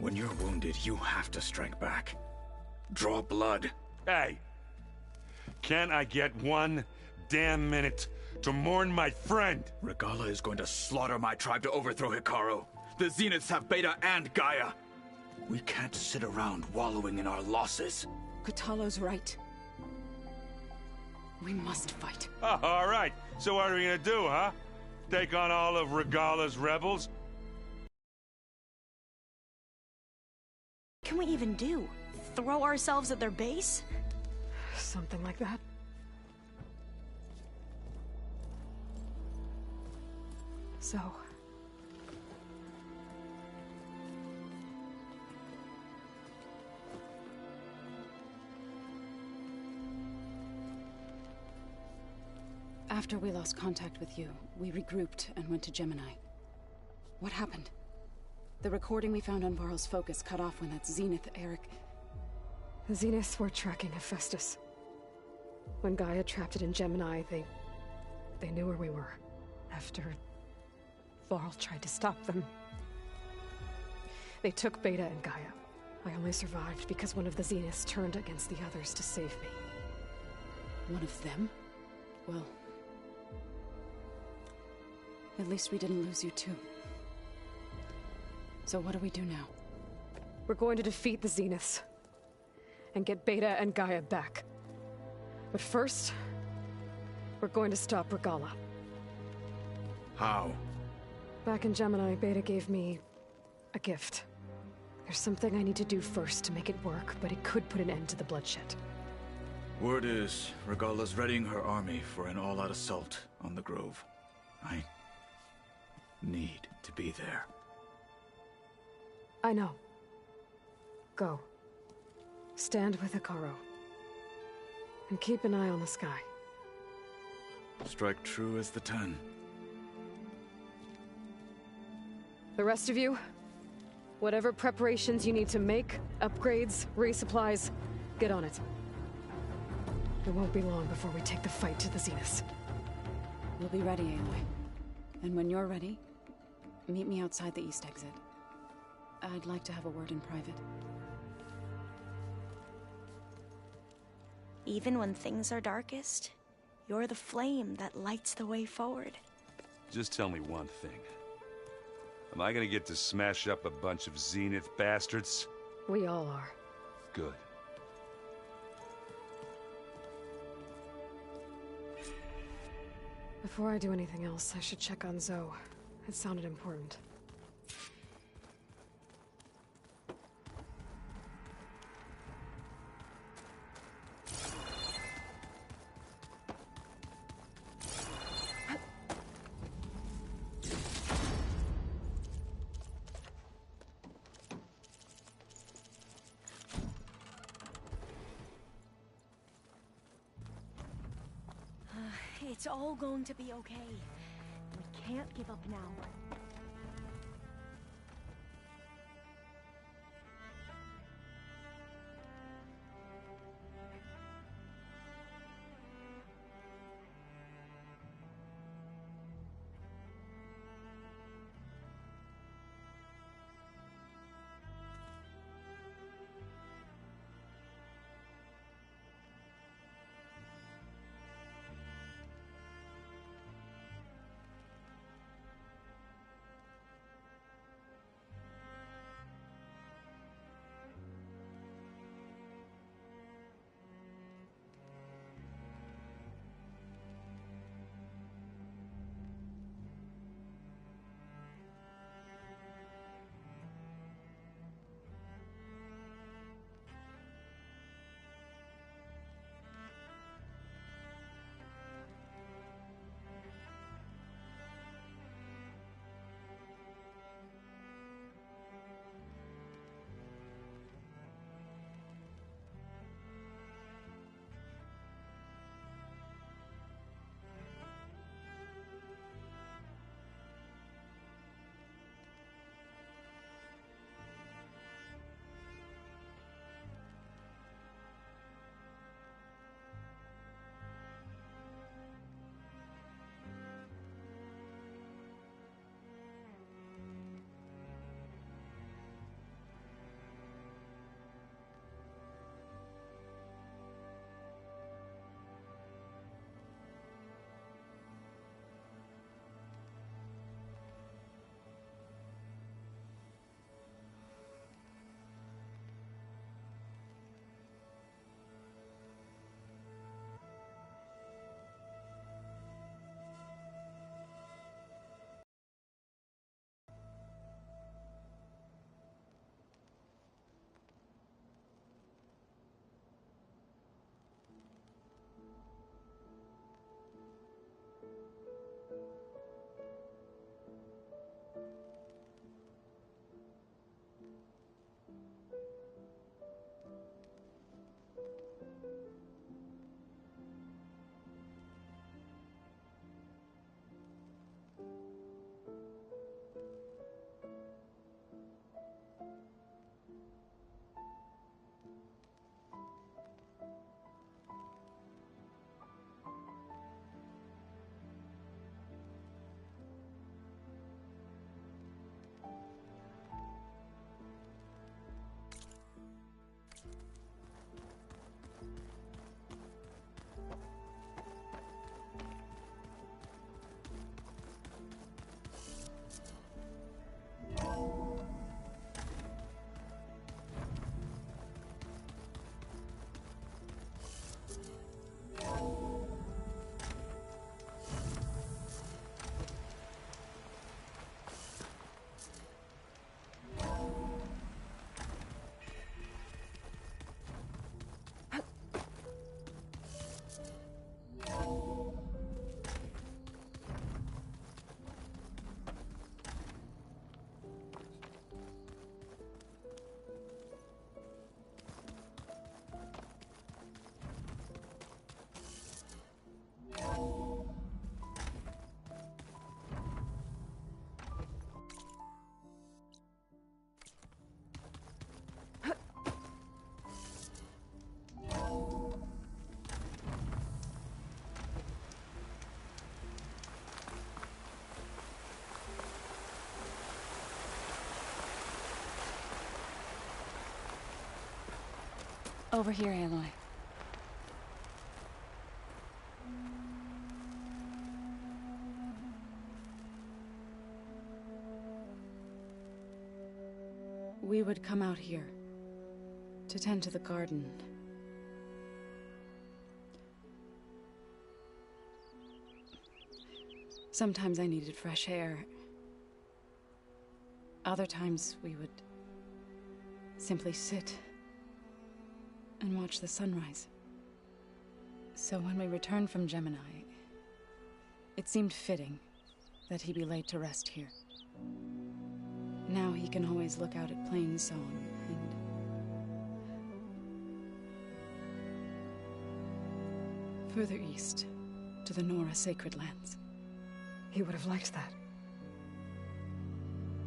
When you're wounded, you have to strike back. Draw blood. Hey! Can't I get one damn minute to mourn my friend? Regala is going to slaughter my tribe to overthrow Hikaru. The Zeniths have Beta and Gaia. We can't sit around wallowing in our losses. Kotallo's right. We must fight. Oh, all right. So what are we gonna do, huh? Take on all of Regala's rebels? What can we even do? Throw ourselves at their base? Something like that. So... After we lost contact with you, we regrouped and went to Gemini. What happened? The recording we found on Varl's focus cut off when that Zenith Eric... The Zeniths were tracking Hephaestus. When Gaia trapped it in Gemini, they knew where we were. After Varl tried to stop them, they took Beta and Gaia. I only survived because one of the Zeniths turned against the others to save me. One of them? Well... at least we didn't lose you too. So what do we do now? We're going to defeat the Zeniths. And get Beta and Gaia back. But first, we're going to stop Regala. How? Back in Gemini, Beta gave me a gift. There's something I need to do first to make it work, but it could put an end to the bloodshed. Word is, Regala's readying her army for an all-out assault on the Grove. I need to be there. I know. Go. Stand with Hikaru. And keep an eye on the sky. Strike true as the 10. The rest of you, whatever preparations you need to make, upgrades, resupplies, get on it. It won't be long before we take the fight to the Zeniths. We'll be ready, Aloy. And when you're ready, meet me outside the east exit. I'd like to have a word in private. Even when things are darkest, you're the flame that lights the way forward. Just tell me one thing. Am I gonna get to smash up a bunch of Zenith bastards? We all are. Good. Before I do anything else, I should check on Zoe. It sounded important. It's all going to be okay. We can't give up now. Over here, Aloy. We would come out here to tend to the garden. Sometimes I needed fresh air. Other times we would simply sit and watch the sunrise. So when we returned from Gemini, it seemed fitting that he be laid to rest here. Now he can always look out at Plainsong and... further east, to the Nora sacred lands. He would have liked that.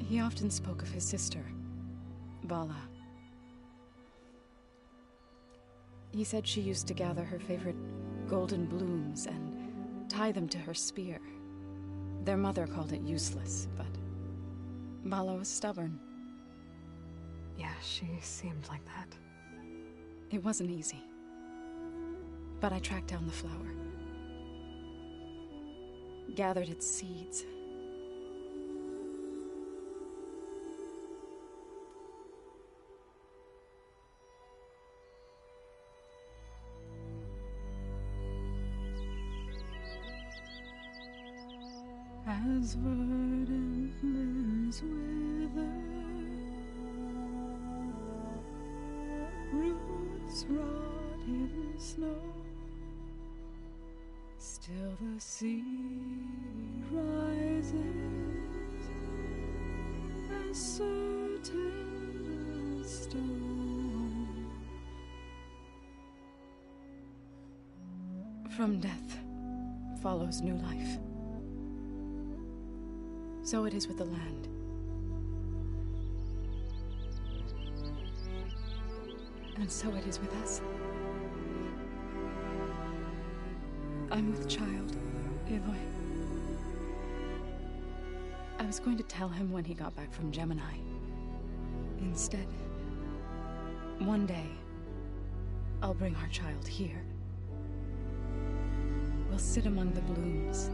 He often spoke of his sister, Vala. He said she used to gather her favorite golden blooms and tie them to her spear. Their mother called it useless, but Vala was stubborn. Yeah, she seemed like that. It wasn't easy. But I tracked down the flower. Gathered its seeds. As verdant limbs wither, roots rot in snow, still the seed rises, as certain as stone. From death follows new life. So it is with the land. And so it is with us. I'm with child, Aloy. I was going to tell him when he got back from Gemini. Instead, one day, I'll bring our child here. We'll sit among the blooms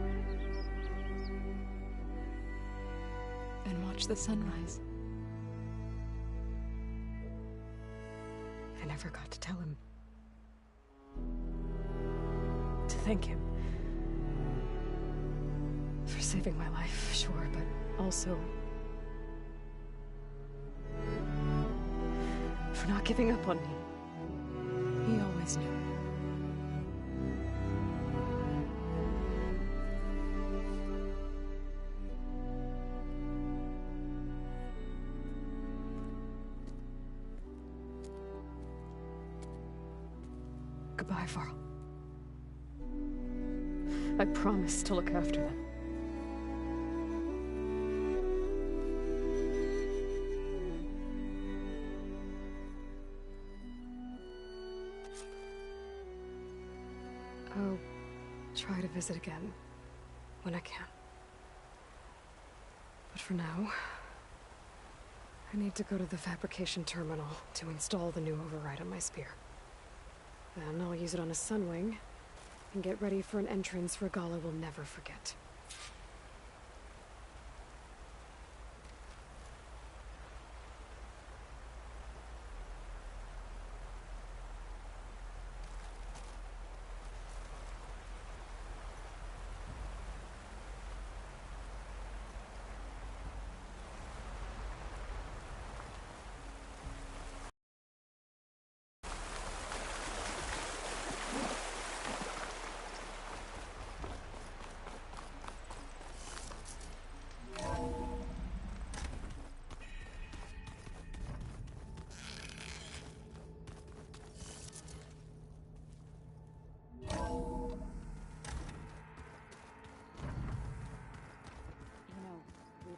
and watch the sunrise. I never got to tell him. To thank him. For saving my life, sure, but also... for not giving up on me. He always knew. Goodbye, Varl. I promise to look after them. I'll try to visit again when I can. But for now, I need to go to the fabrication terminal to install the new override on my spear. Then I'll use it on a sunwing, and get ready for an entrance Regalla will never forget.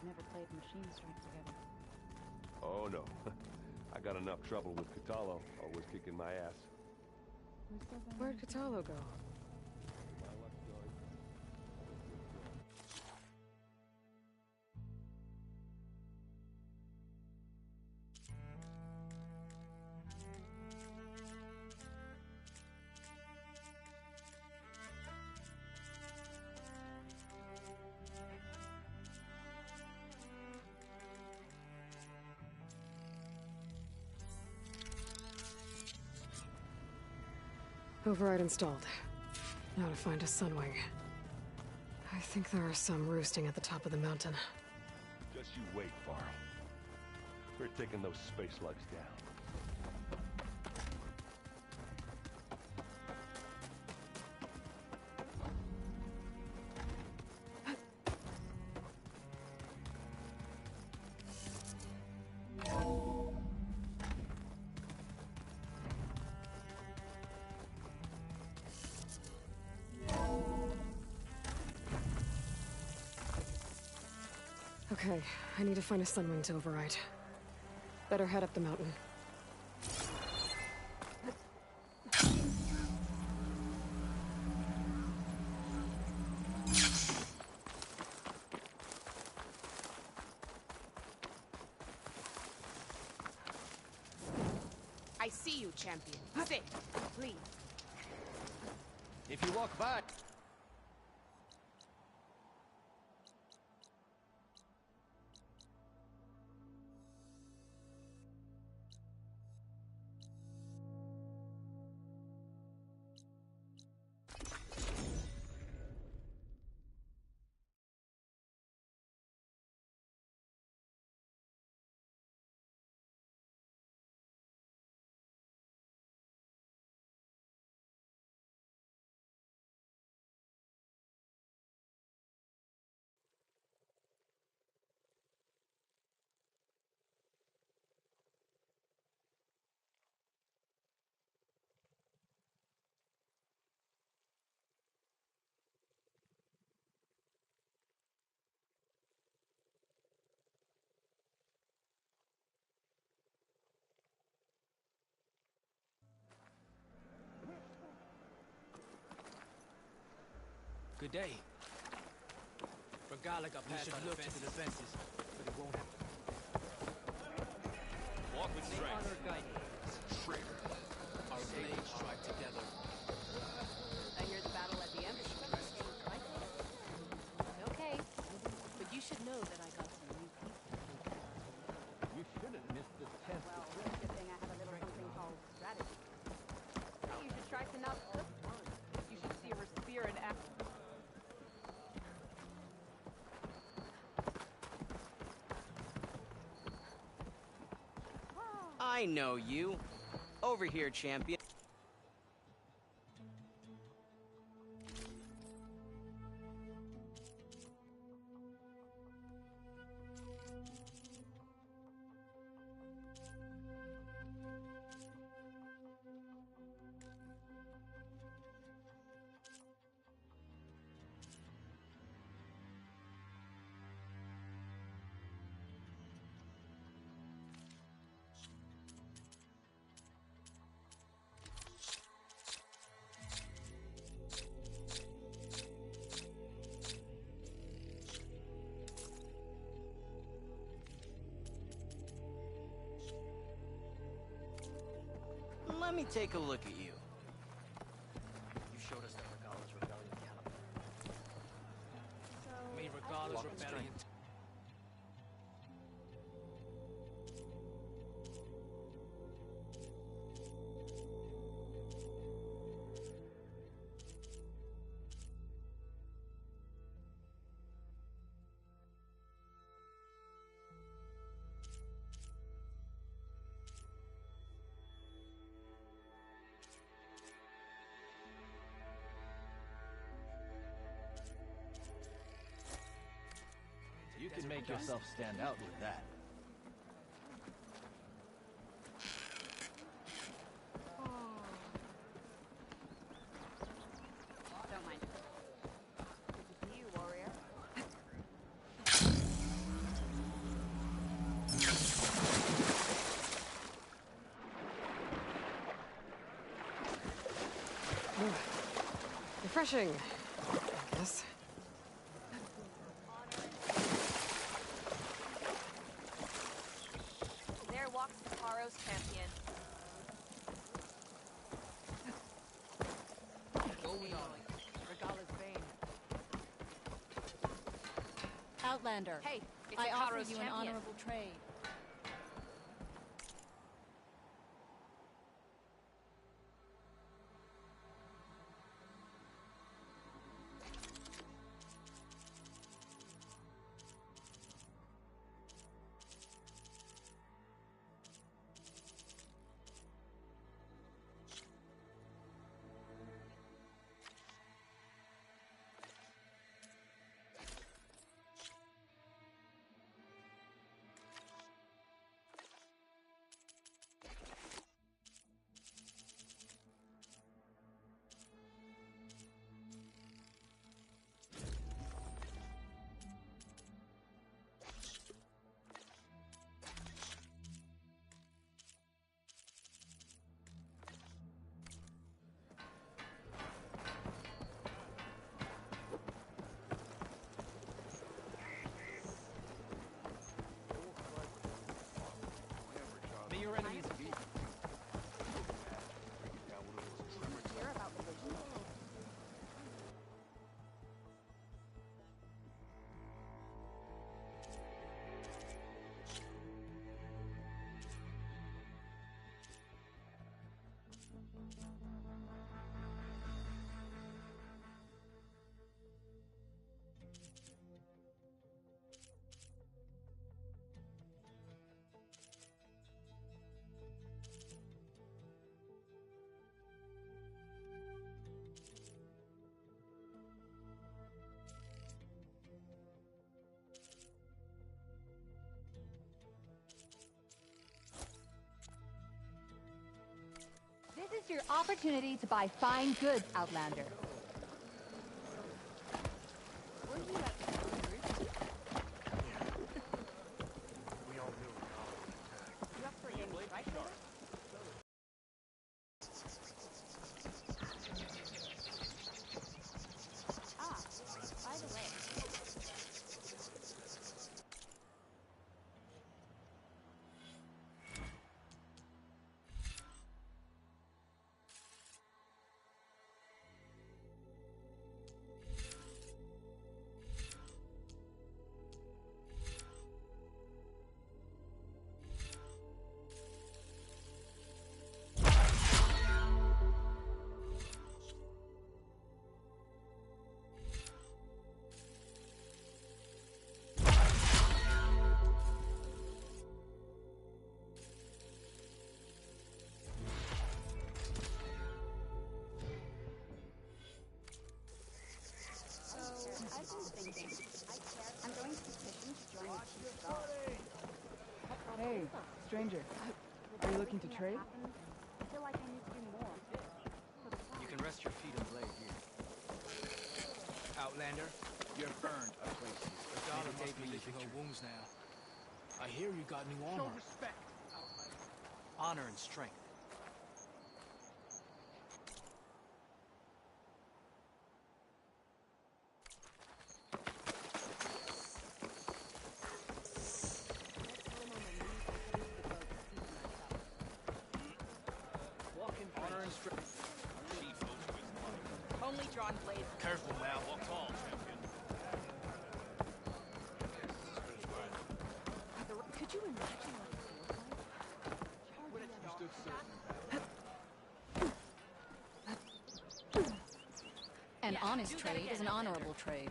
Never played Machine Strike together. Oh no. I got enough trouble with Catalo, always kicking my ass. Where'd Catalo go? Override installed. Now to find a sunwing. I think there are some roosting at the top of the mountain. Just you wait, Varl. We're taking those space slugs down. Okay, I need to find a sunwing to override. Better head up the mountain. I see you, champion. Sit, please. If you walk by... Good day. Regala got past our defenses, but it won't happen. Walk with strength. Honor guidance. Trigger. Our blades strike together. I hear the battle at the ambush post. Okay, but you should know that I got some new people. You should have missed the 10th. Well, good thing I have a little something called strategy. Hey, you should try some out. You should see her spear and axe. I know you. Over here, champion. Let me take a look at you. You showed us that Regala's rebellion caliber. Made Regala's rebellion. You can make yourself stand out with that. Don't mind. Good to see you, warrior. Refreshing, I guess. There walks Taro's champion. Going on. Regala's bane. Outlander, Hey, it's I offer Taro's you an champion. honorable trade. your opportunity to buy fine goods, Outlander. We all knew Regala would attack. You up for a game of strike later? Ah, by the way. Hey, stranger. Are you looking to trade? I feel like I need to do more. You can rest your feet and blade here. Outlander, you're burned a place. Regala must be licking her wounds now. I hear you got new armor. Show respect, Outlander. Honor and strength. Honor and strength. Only drawn blades. Careful now, walk tall, champion. Could you imagine what it feels like? You stood An honest trade is an honorable trade.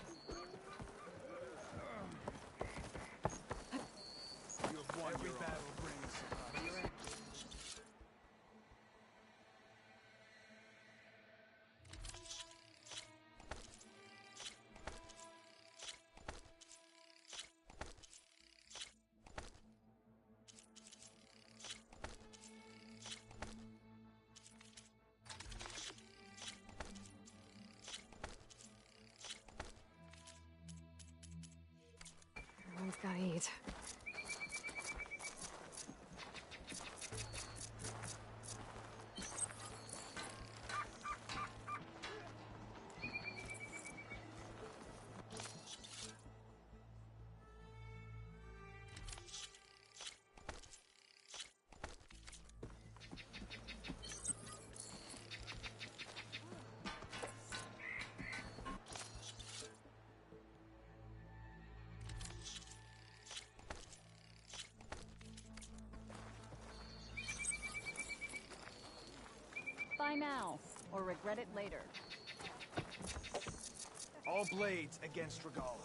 You have won every battle brings. Everyone's gotta eat. Buy now, or regret it later. All blades against Regala.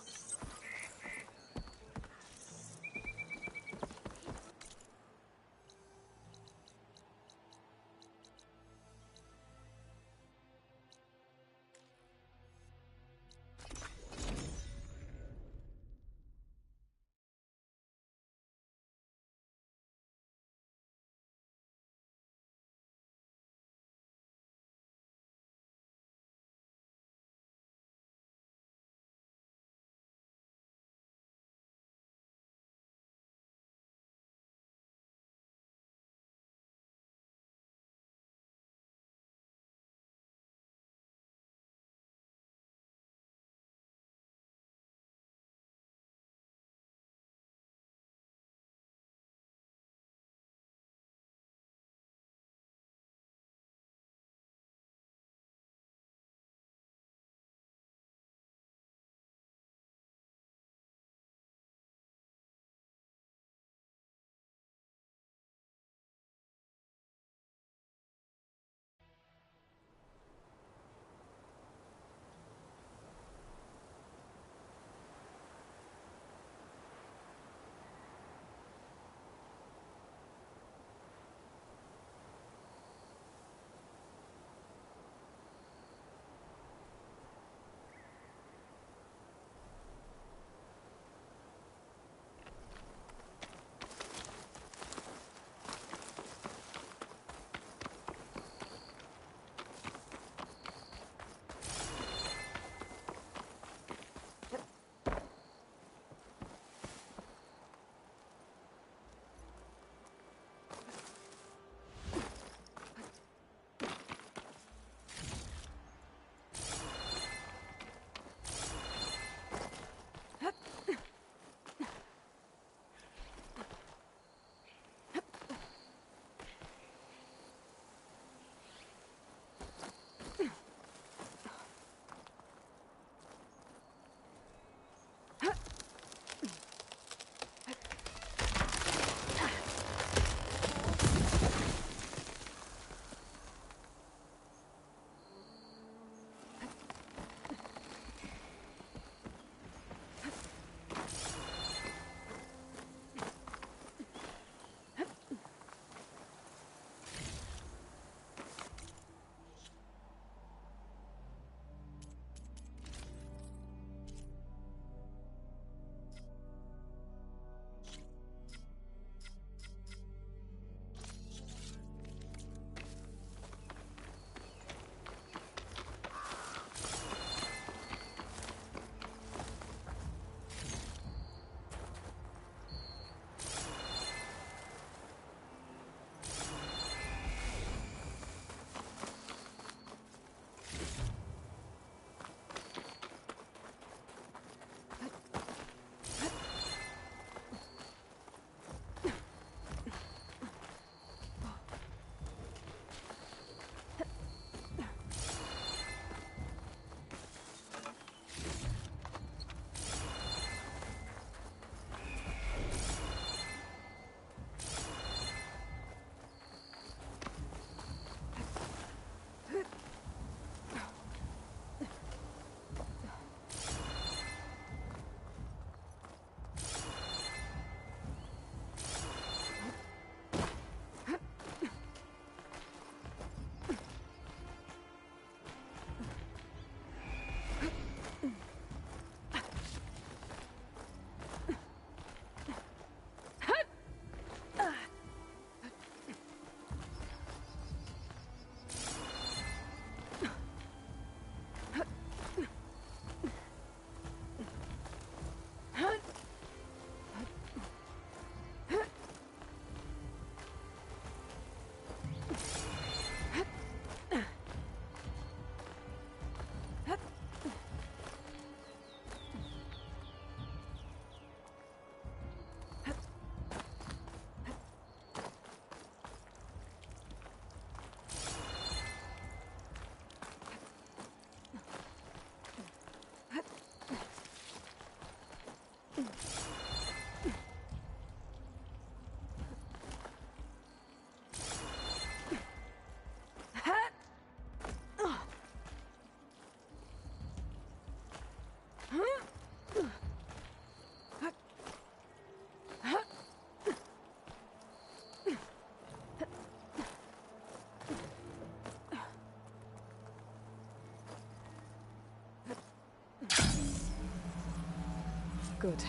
Good.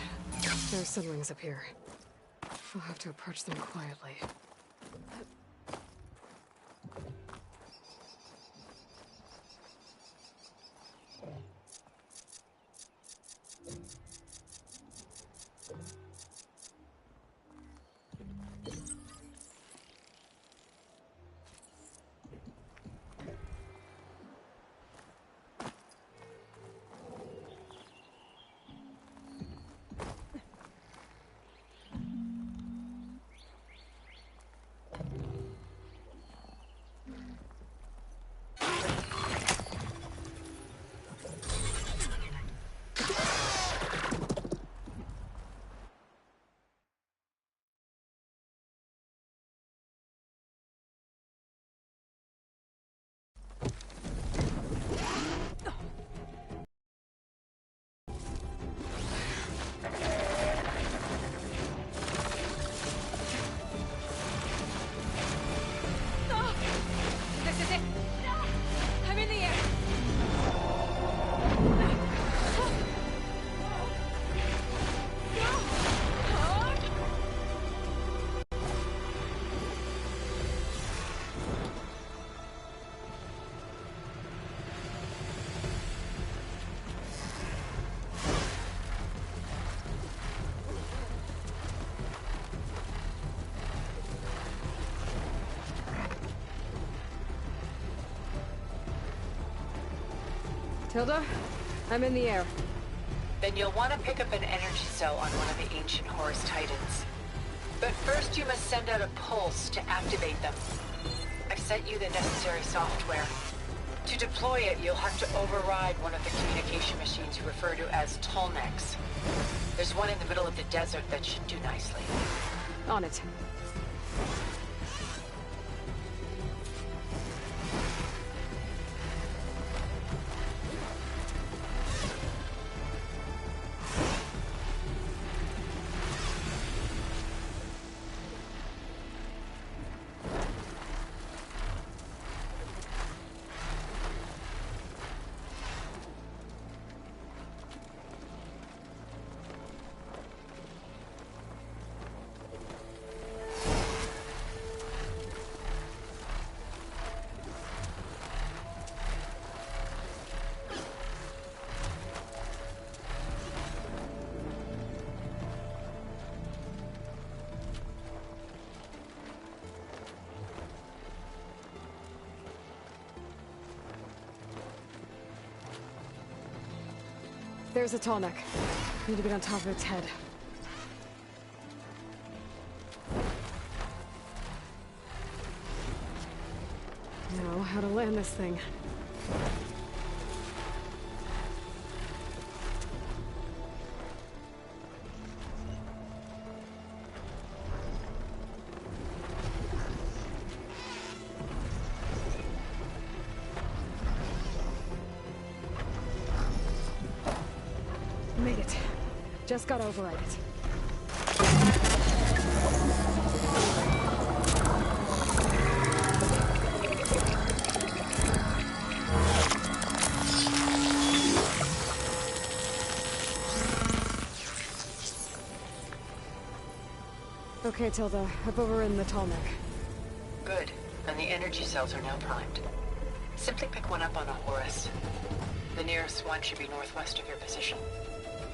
There are sunlings up here. We'll have to approach them quietly. This is it! I'm in the air! Tilda, I'm in the air. Then you'll want to pick up an energy cell on one of the ancient Horus Titans. But first you must send out a pulse to activate them. I've sent you the necessary software. To deploy it, you'll have to override one of the communication machines you refer to as Tolnecs. There's one in the middle of the desert that should do nicely. On it. There's a Tallneck. Need to get on top of its head. Now, how to land this thing. Made it. Just got to override it. Okay, Tilda. I've overridden the Tallneck. Good. And the energy cells are now primed. Simply pick one up on a Horus. The nearest one should be northwest of your position.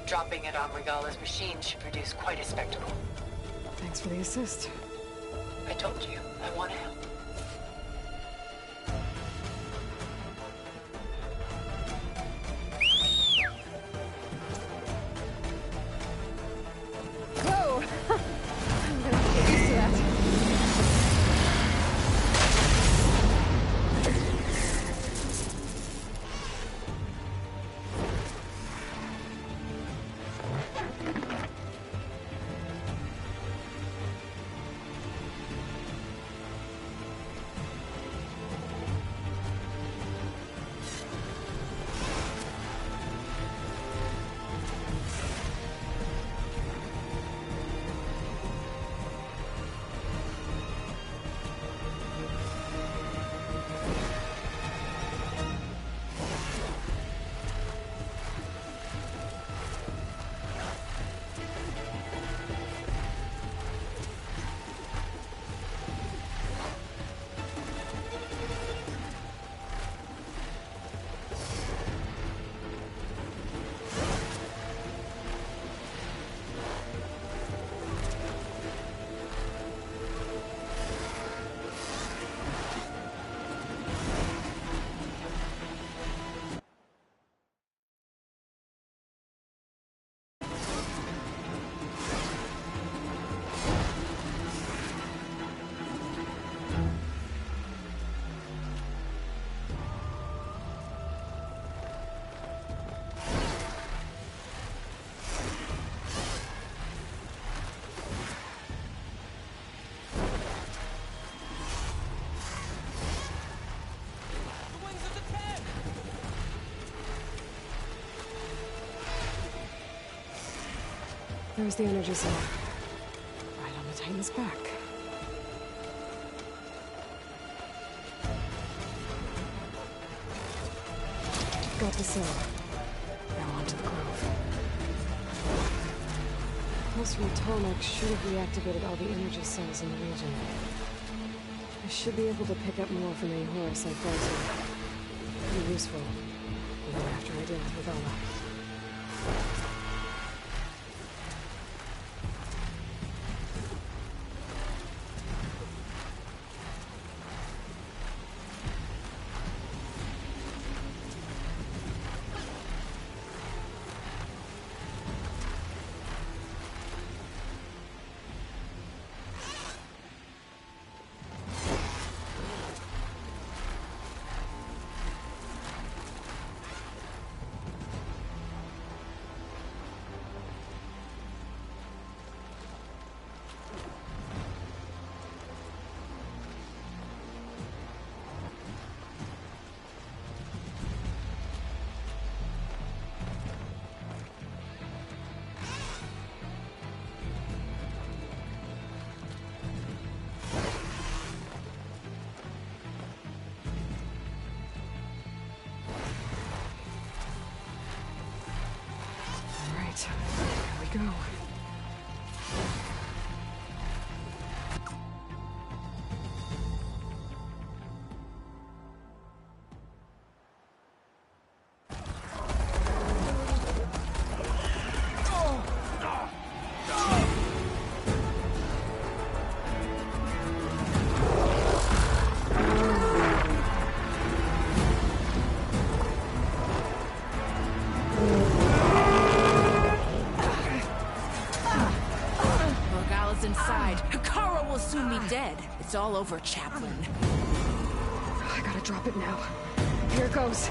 Dropping it on Regala's machine should produce quite a spectacle. Thanks for the assist. I told you, I want to help. Whoa! I'm gonna have to get used to that. There's the energy cell. Right on the Titan's back. Got the cell. Now onto the Grove. Pulse from Tomek should have reactivated all the energy cells in the region. I should be able to pick up more from any Horus I fall to. Be useful, even after I deal with Regala. Here we go. Dead. It's all over, Chaplain. I gotta drop it now. Here goes.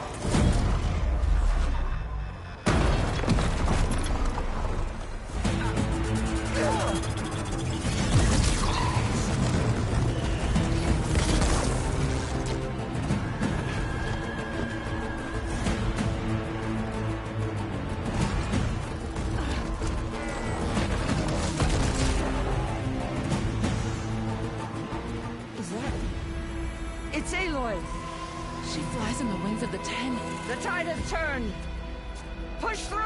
She flies in the wings of the Ten. The tide has turned! Push through!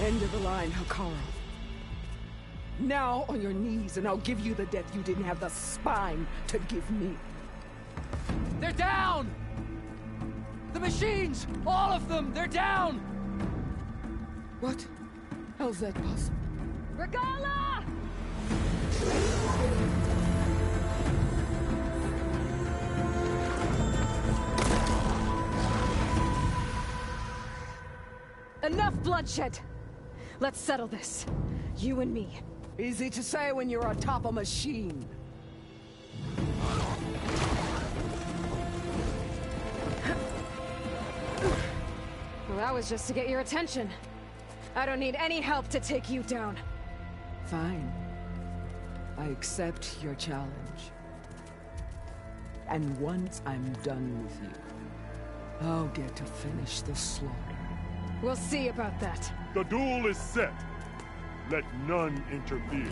End of the line, Hakara. Now on your knees, and I'll give you the death you didn't have the spine to give me. They're down! The machines! All of them! They're down! What? How's that possible? Regala! Enough bloodshed! Let's settle this. You and me. Easy to say when you're atop a machine. Well, that was just to get your attention. I don't need any help to take you down. Fine. I accept your challenge. And once I'm done with you, I'll get to finish the slaughter. We'll see about that. The duel is set. Let none interfere.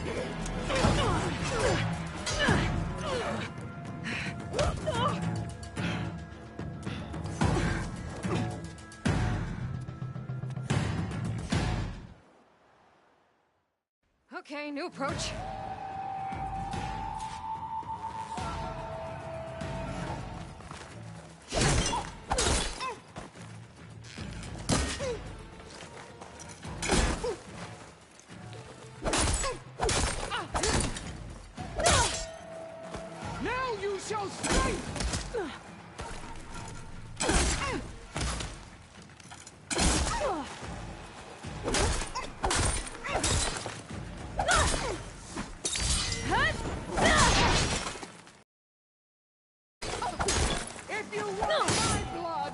Okay, new approach. you want my blood!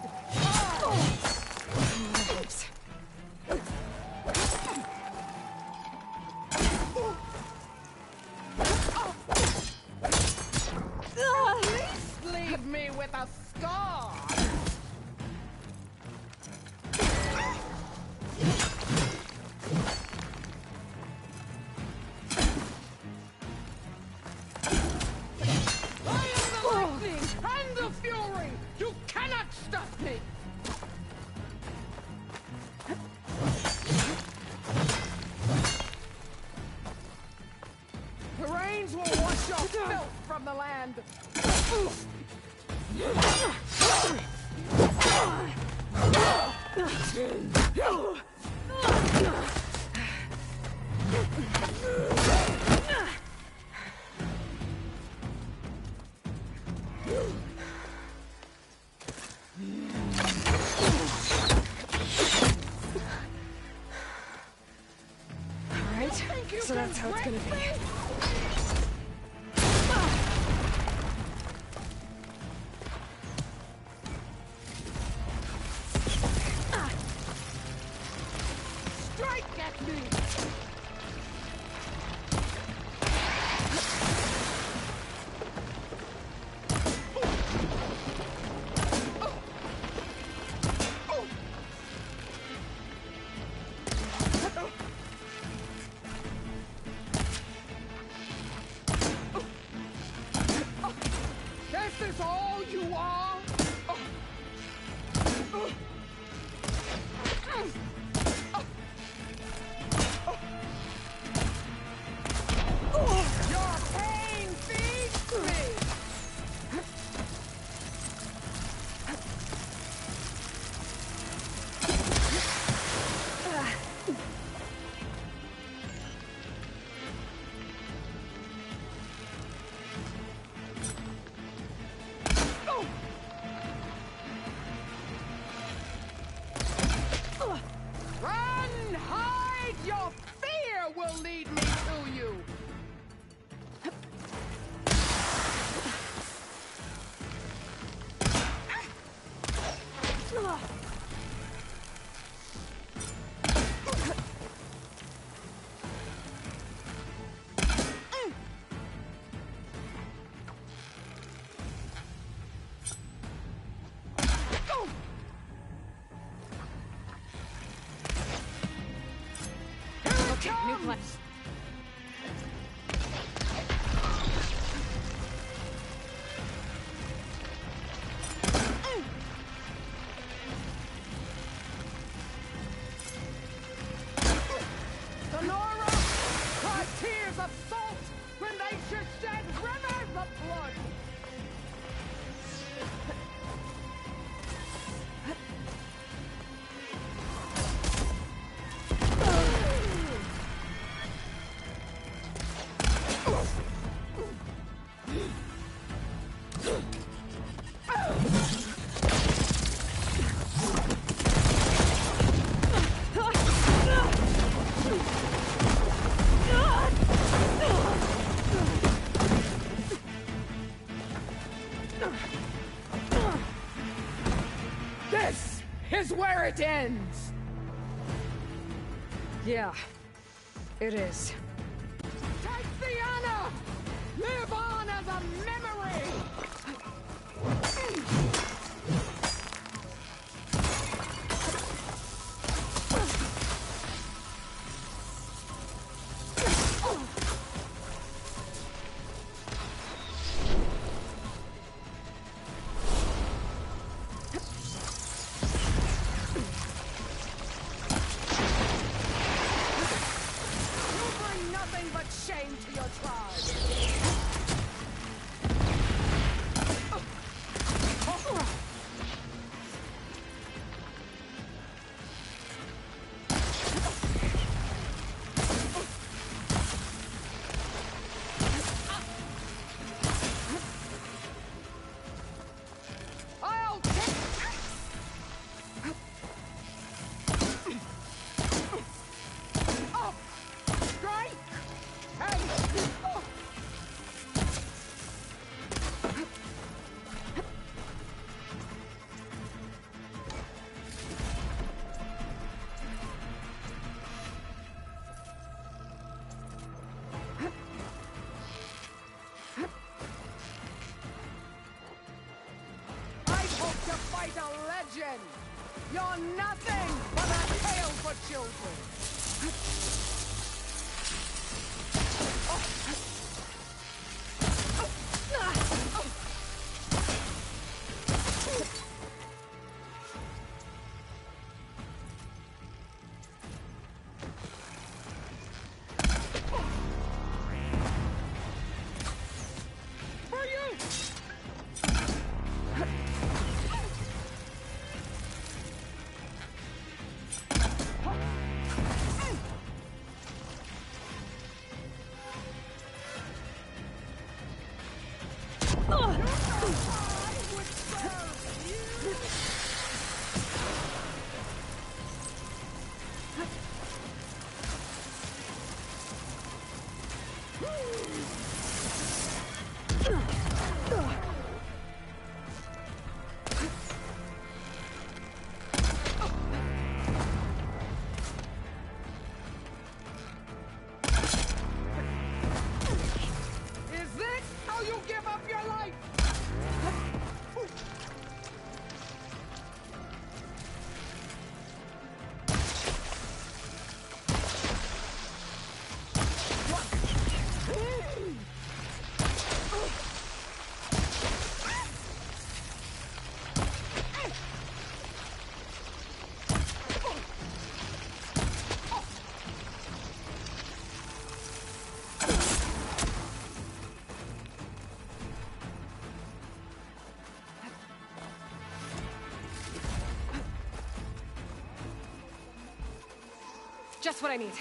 At least leave me with a scar! I am the lightning and the fury! You cannot stop me! The rains will wash your filth from the land! Alright, so that's how it's gonna be. Strike at me! This is all you are? Your pain feeds me! Run! Hide! Your fear will lead me to you! Okay, new plan. Sonora! Cry tears of salt when they should shed rivers of blood! This is where it ends! Yeah, it is. Tatiana! Live on as a memory! You bring quite a legend! You're nothing but a tale for children! Just what I need.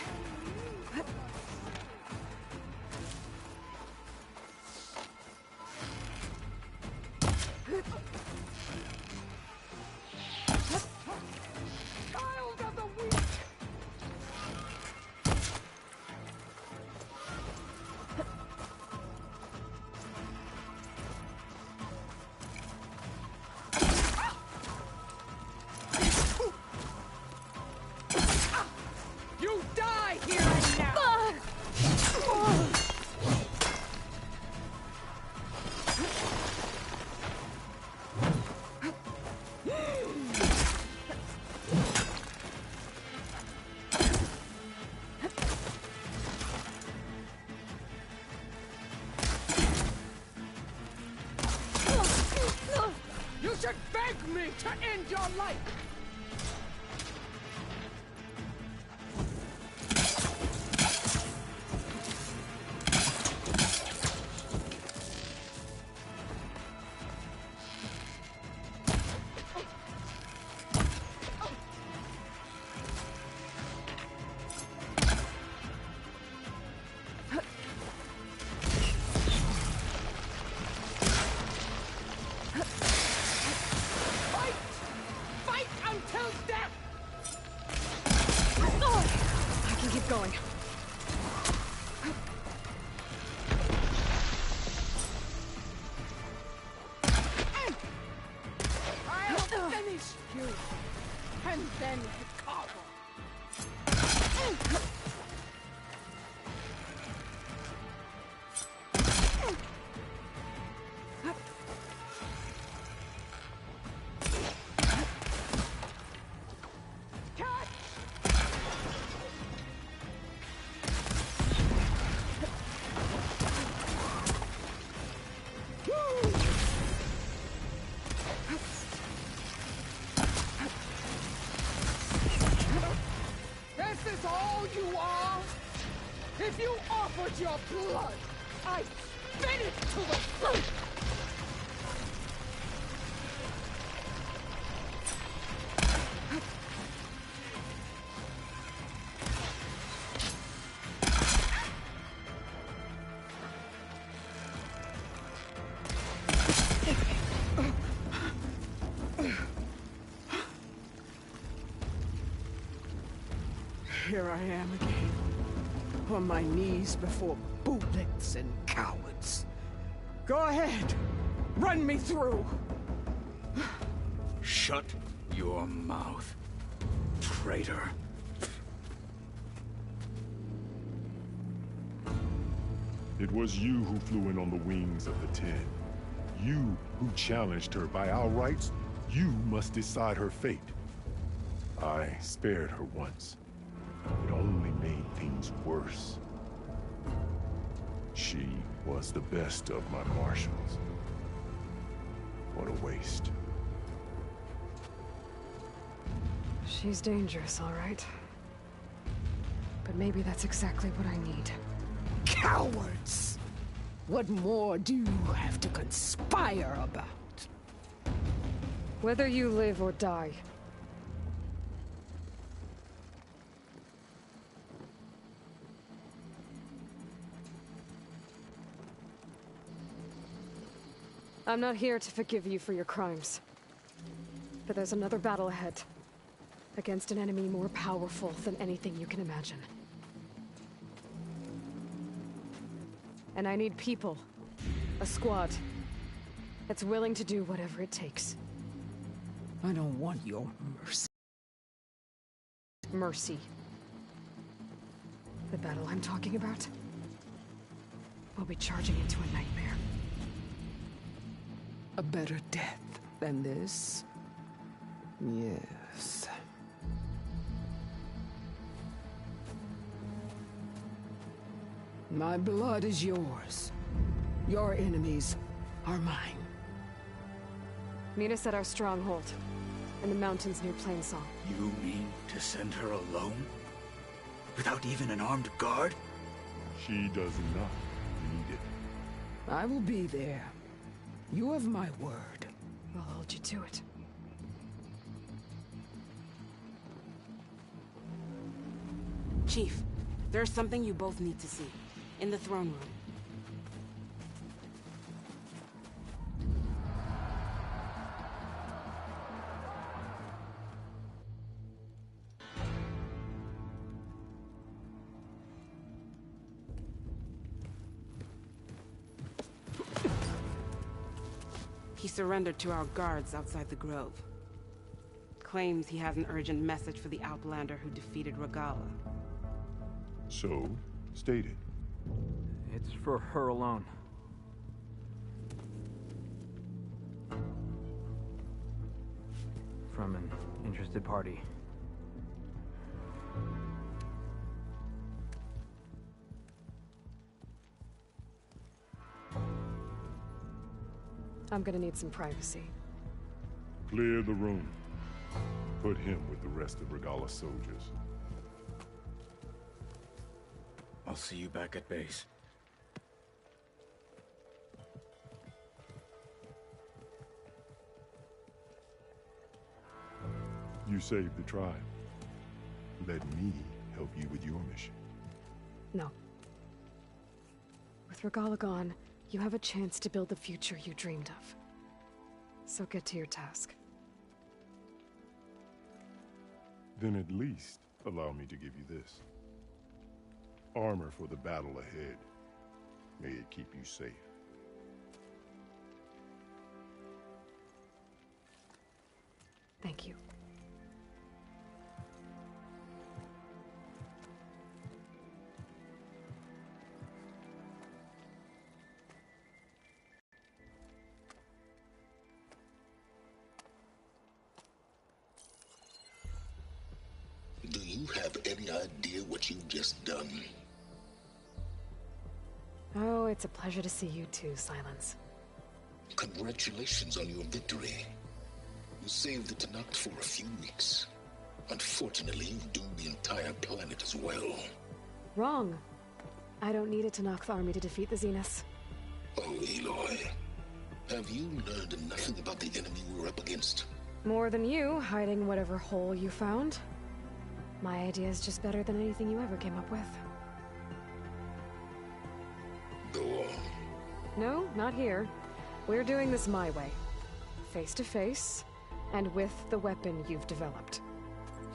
Child of the weak! You die here and now! You should beg me to end your life! Going. I'll finish you, and then recover. This is all you are? If you offered your blood, I'd spit it to the fruit! Here I am again, on my knees before bullets and cowards. Go ahead, run me through. Shut your mouth, traitor. It was you who flew in on the wings of the Ten. You who challenged her by our rights You must decide her fate. I spared her once. It only made things worse. She was the best of my marshals. What a waste. She's dangerous, all right. But maybe that's exactly what I need. Cowards! What more do you have to conspire about? Whether you live or die. I'm not here to forgive you for your crimes. But there's another battle ahead. Against an enemy more powerful than anything you can imagine. And I need people. A squad. That's willing to do whatever it takes. I don't want your mercy. Mercy. The battle I'm talking about? We'll be charging into a nightmare. A better death than this? Yes. My blood is yours. Your enemies are mine. Meet us at our stronghold, in the mountains near Plainsong. You mean to send her alone? Without even an armed guard? She does not need it. I will be there. You have my word. I'll hold you to it. Chief, there's something you both need to see. In the throne room. He surrendered to our guards outside the grove. Claims he has an urgent message for the Outlander who defeated Regala. So, state it. It's for her alone. From an interested party. I'm gonna need some privacy. Clear the room. Put him with the rest of Regala's soldiers. I'll see you back at base. You saved the tribe. Let me help you with your mission. No. With Regala gone, you have a chance to build the future you dreamed of. So get to your task. Then at least allow me to give you this. Armor for the battle ahead. May it keep you safe. Thank you. Do you have any idea what you've just done? Oh, it's a pleasure to see you too, Silence. Congratulations on your victory. You saved the Tenakth for a few weeks. Unfortunately, you've doomed the entire planet as well. Wrong. I don't need a Tenakth army to defeat the Zeniths. Oh, Aloy. Have you learned nothing about the enemy we're up against? More than you, hiding whatever hole you found. My idea is just better than anything you ever came up with. Go on. No, not here. We're doing this my way. Face to face, and with the weapon you've developed.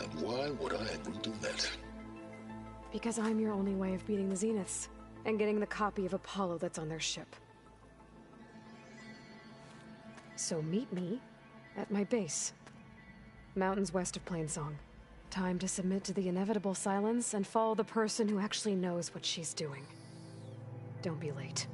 And why would I agree to that? Because I'm your only way of beating the Zeniths, and getting the copy of Apollo that's on their ship. So meet me at my base. Mountains west of Plainsong. Time to submit to the inevitable silence and follow the person who actually knows what she's doing. Don't be late.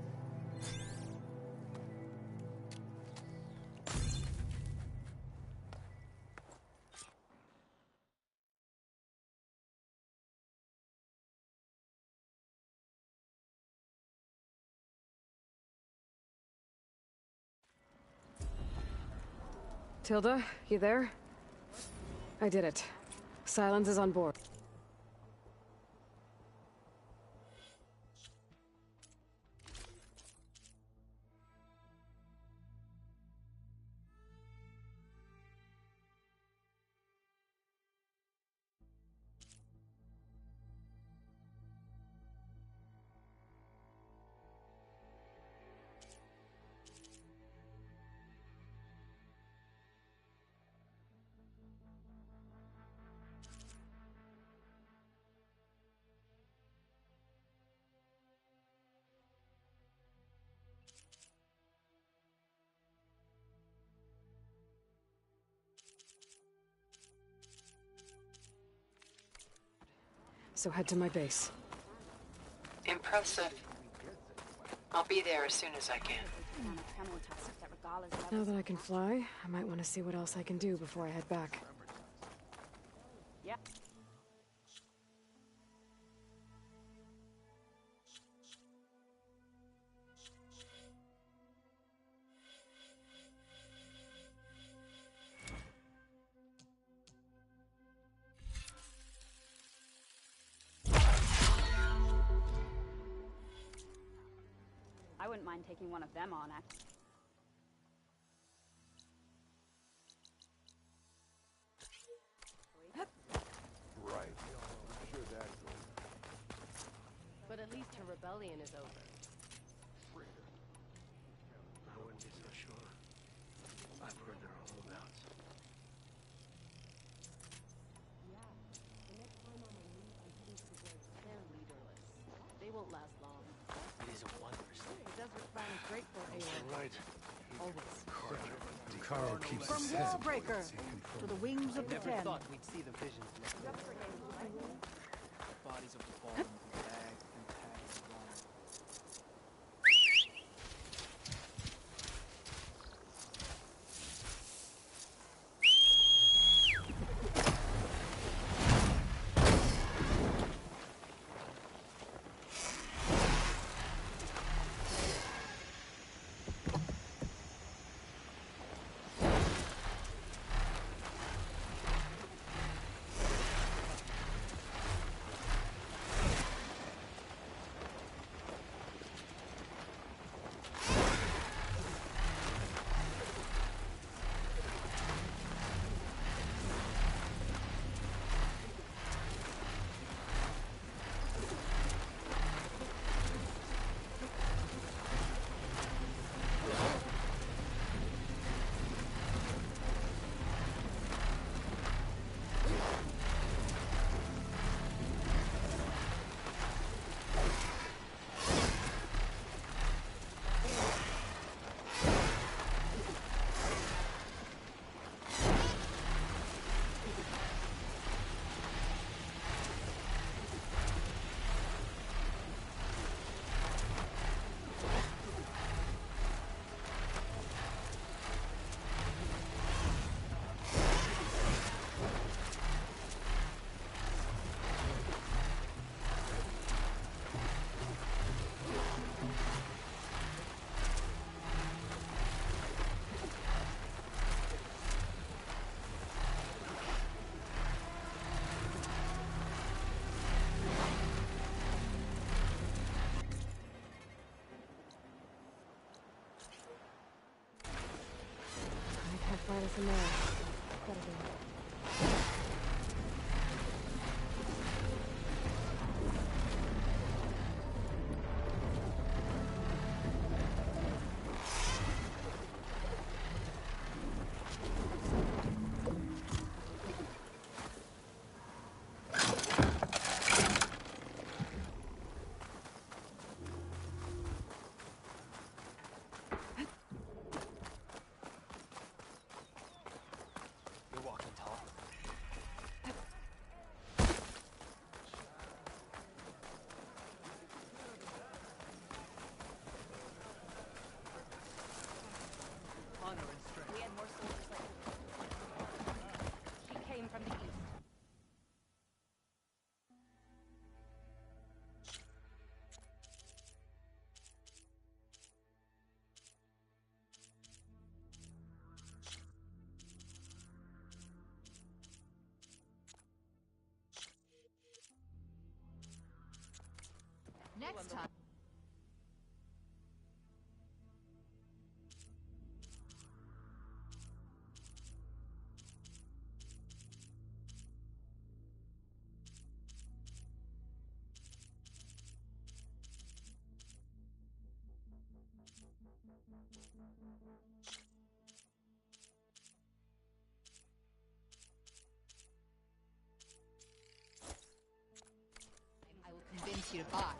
Tilda, you there? I did it. Silence is on board. So head to my base. Impressive. I'll be there as soon as I can. Now that I can fly, I might want to see what else I can do before I head back. Yeah. I wouldn't mind taking one of them on, actually. Right. I'm sure that's over. But at least her rebellion is over. I wouldn't be so sure. I've heard there are holdouts. Yeah. The next time I'm on leave, I'm heading to the woods. They're leaderless. They won't last long. It is a wonder. The desert plan is great for a Right. always. Carl keeps From his head. Wallbreaker to the wings of the Never Ten. thought we'd see the visions next time. Bodies of the fallen will be bagged and tagged along. Find us in there. Gotta go. force you to buy.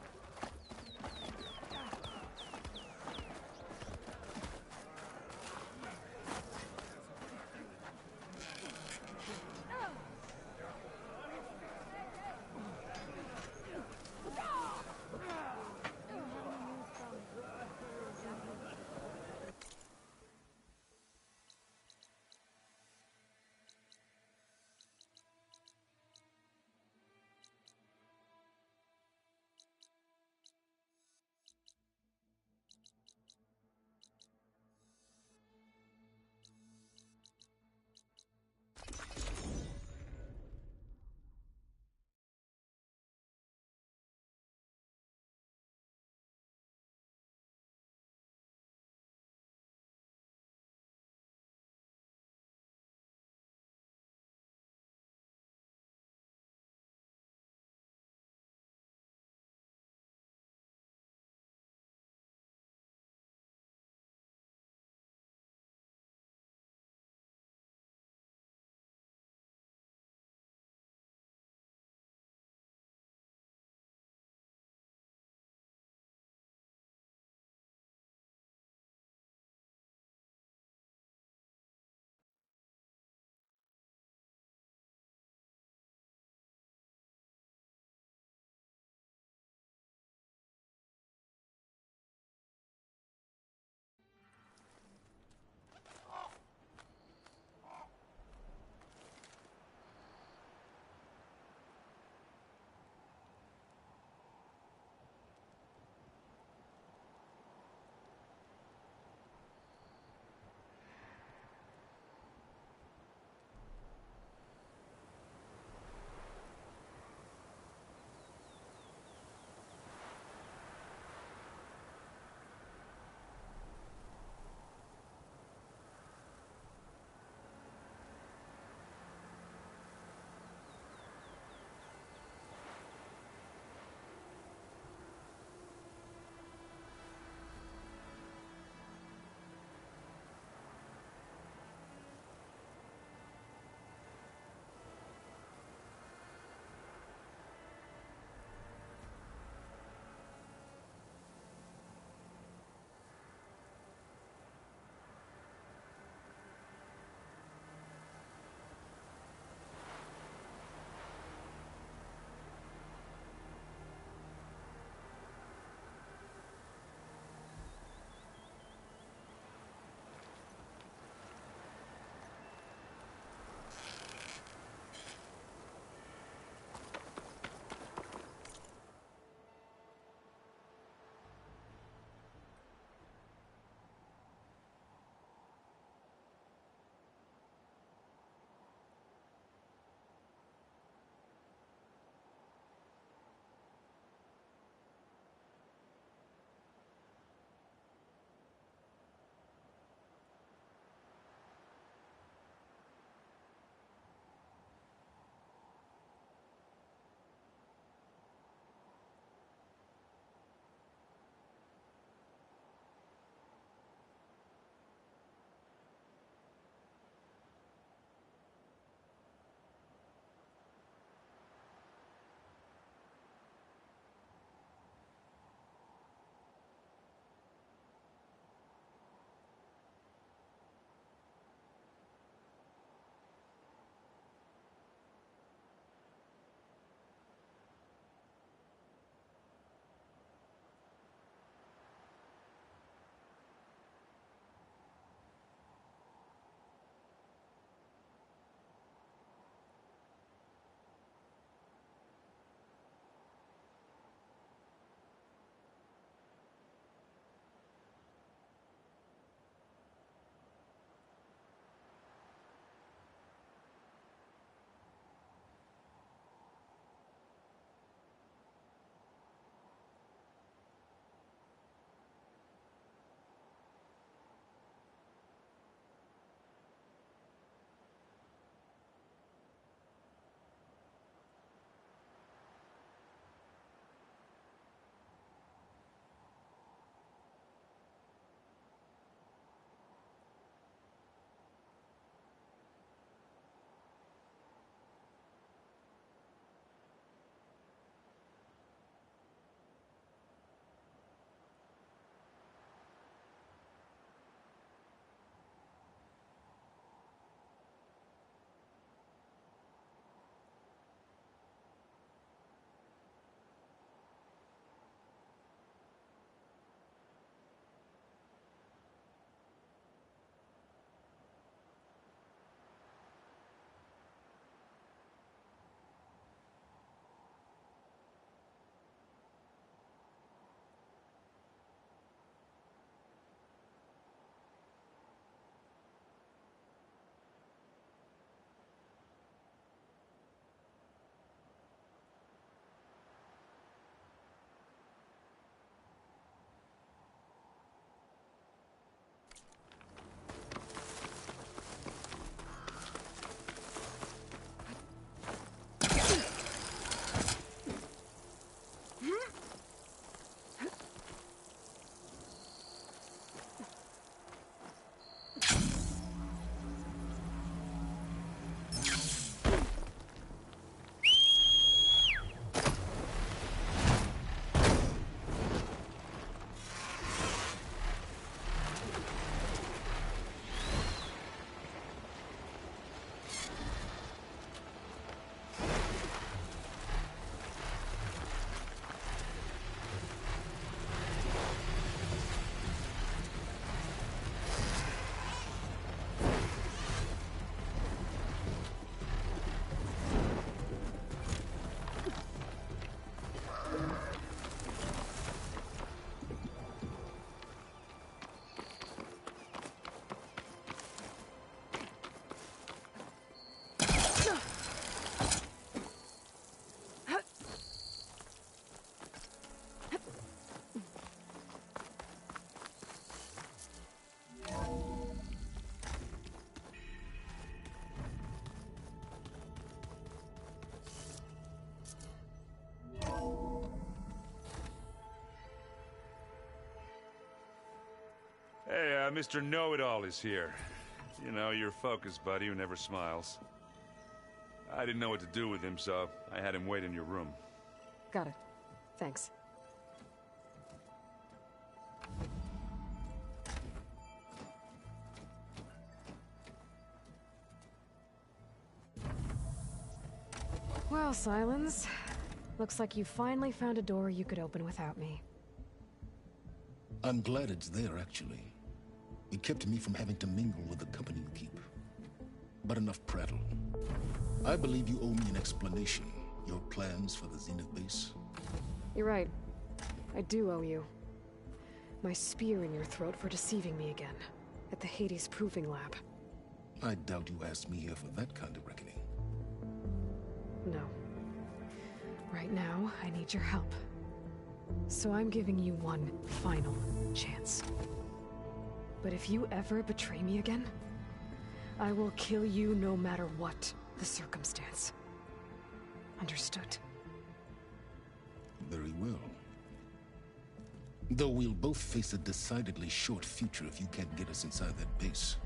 Mr. Know-It-All is here. You know, your focus buddy who never smiles. I didn't know what to do with him, so I had him wait in your room. Got it. Thanks. Well, Silence. Looks like you finally found a door you could open without me. I'm glad it's there, actually. It kept me from having to mingle with the company you keep. But enough prattle. I believe you owe me an explanation. Your plans for the Zenith base? You're right. I do owe you. My spear in your throat for deceiving me again. At the Hades Proving Lab. I doubt you asked me here for that kind of reckoning. No. Right now, I need your help. So I'm giving you one final chance. But if you ever betray me again, I will kill you no matter what the circumstance. Understood? Very well. Though we'll both face a decidedly short future if you can't get us inside that base.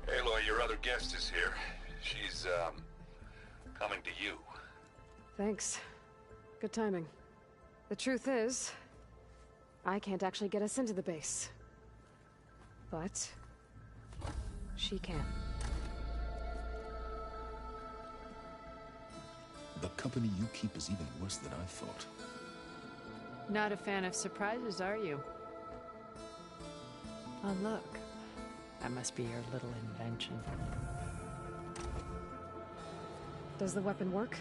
Aloy, your other guest is here. She's, coming to you. Thanks. Good timing. The truth is, I can't actually get us into the base. But she can. The company you keep is even worse than I thought. Not a fan of surprises, are you? Oh, look. That must be your little invention. Does the weapon work?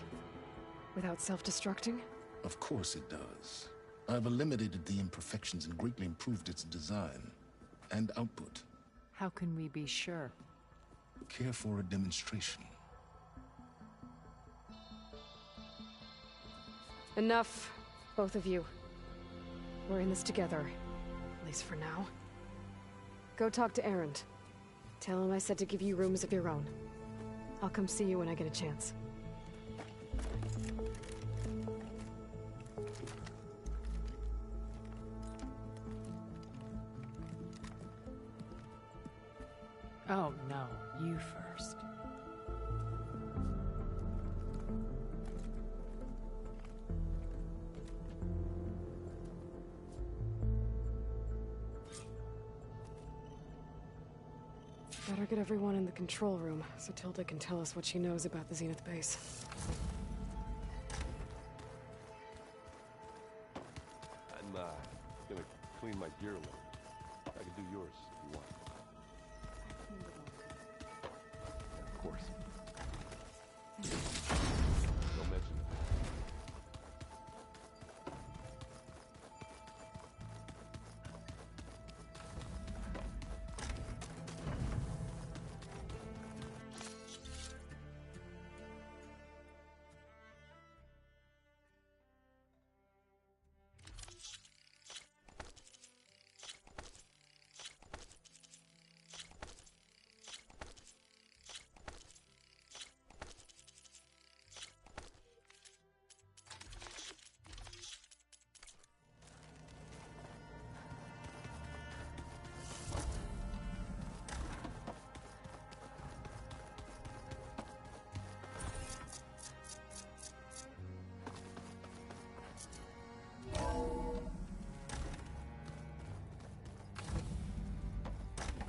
Without self-destructing? Of course it does. I've eliminated the imperfections and greatly improved its design and output. How can we be sure? Care for a demonstration? Enough, both of you. We're in this together, at least for now. Go talk to Erend. Tell him I said to give you rooms of your own. I'll come see you when I get a chance. Oh, no. You first. Better get everyone in the control room, so Tilda can tell us what she knows about the Zenith base. I'm, gonna clean my gear a little. I can do yours if you want. Of course. Don't mention it.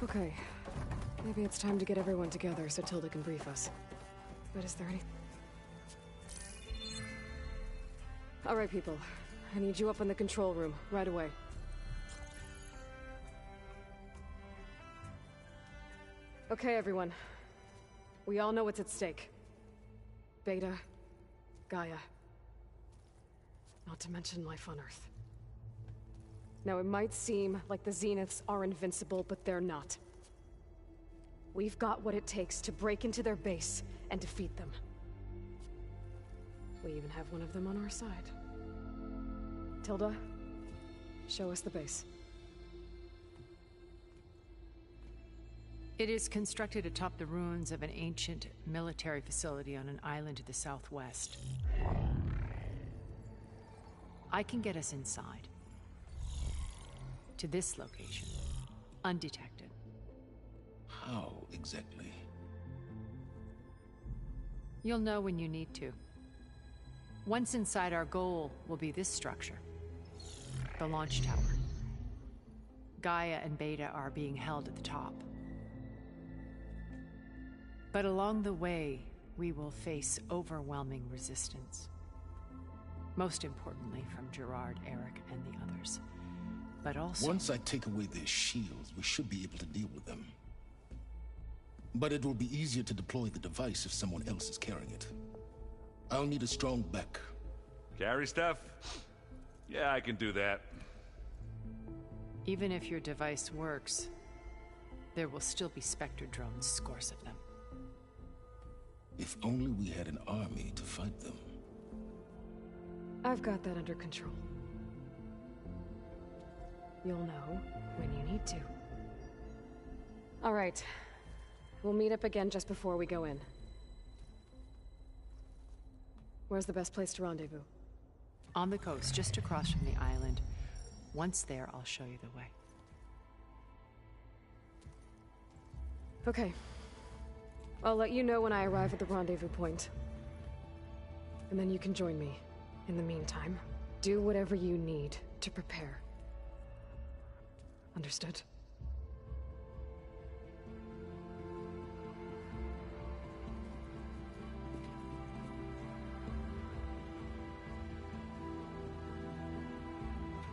Okay. Maybe it's time to get everyone together so Tilda can brief us. But is there any... All right, people. I need you up in the control room, right away. Okay, everyone. We all know what's at stake. Beta, Gaia. Not to mention life on Earth. Now, it might seem like the Zeniths are invincible, but they're not. We've got what it takes to break into their base and defeat them. We even have one of them on our side. Tilda, show us the base. It is constructed atop the ruins of an ancient military facility on an island to the southwest. I can get us inside. To this location, undetected. How exactly? You'll know when you need to. Once inside, our goal will be this structure. The launch tower. Gaia and Beta are being held at the top. But along the way, we will face overwhelming resistance. Most importantly from Gerard, Eric, and the others. But also... Once I take away their shields, we should be able to deal with them. But it will be easier to deploy the device if someone else is carrying it. I'll need a strong back. Carry stuff? Yeah, I can do that. Even if your device works, there will still be Spectre drones, scores of them. If only we had an army to fight them. I've got that under control. You'll know when you need to. All right. We'll meet up again just before we go in. Where's the best place to rendezvous? On the coast, just across from the island. Once there, I'll show you the way. Okay. I'll let you know when I arrive at the rendezvous point. And then you can join me. In the meantime, do whatever you need to prepare. Understood?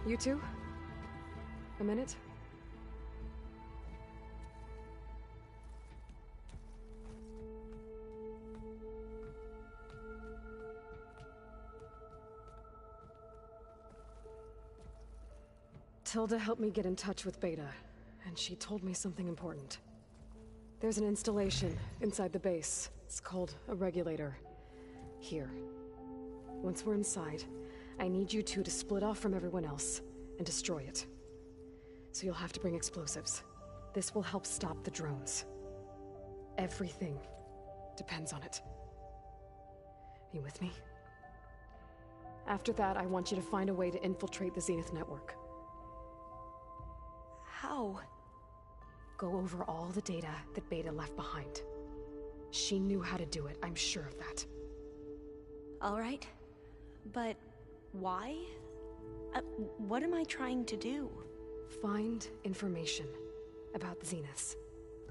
You two? A minute? Tilda helped me get in touch with Beta, and she told me something important. There's an installation inside the base. It's called a regulator. Here. Once we're inside, I need you two to split off from everyone else and destroy it. So you'll have to bring explosives. This will help stop the drones. Everything depends on it. You with me? After that, I want you to find a way to infiltrate the Zenith network. How? Go over all the data that Beta left behind. She knew how to do it, I'm sure of that. All right. But why? What am I trying to do? Find information about the Zeniths.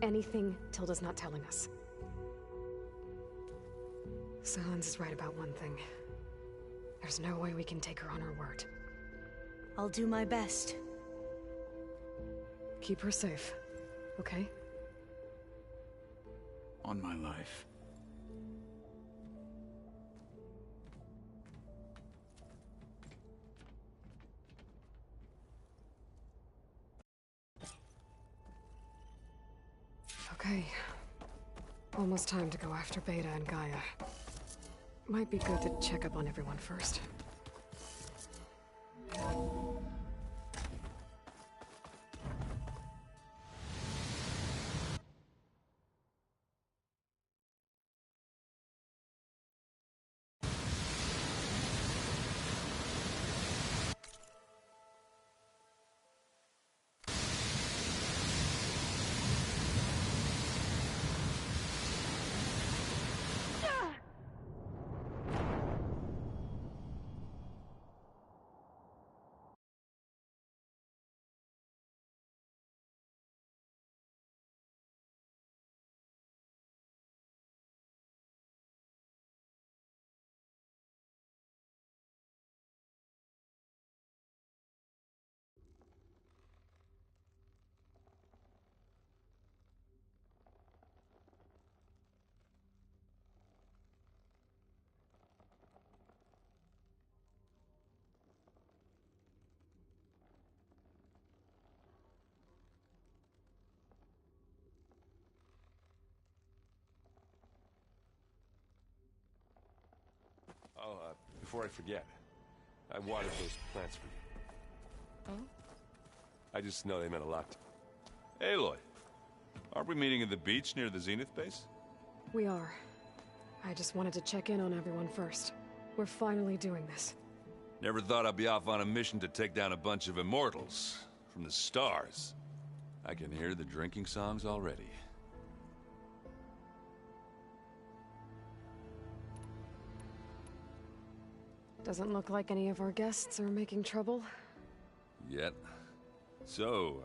Anything Tilda's not telling us. Silence is right about one thing. There's no way we can take her on her word. I'll do my best. Keep her safe, okay? On my life. Okay. Almost time to go after Beta and Gaia. Might be good to check up on everyone first. Oh, before I forget, I watered those plants for you. Oh? I just know they meant a lot to Aloy, aren't we meeting at the beach near the Zenith base? We are. I just wanted to check in on everyone first. We're finally doing this. Never thought I'd be off on a mission to take down a bunch of immortals from the stars. I can hear the drinking songs already. Doesn't look like any of our guests are making trouble. Yet. So,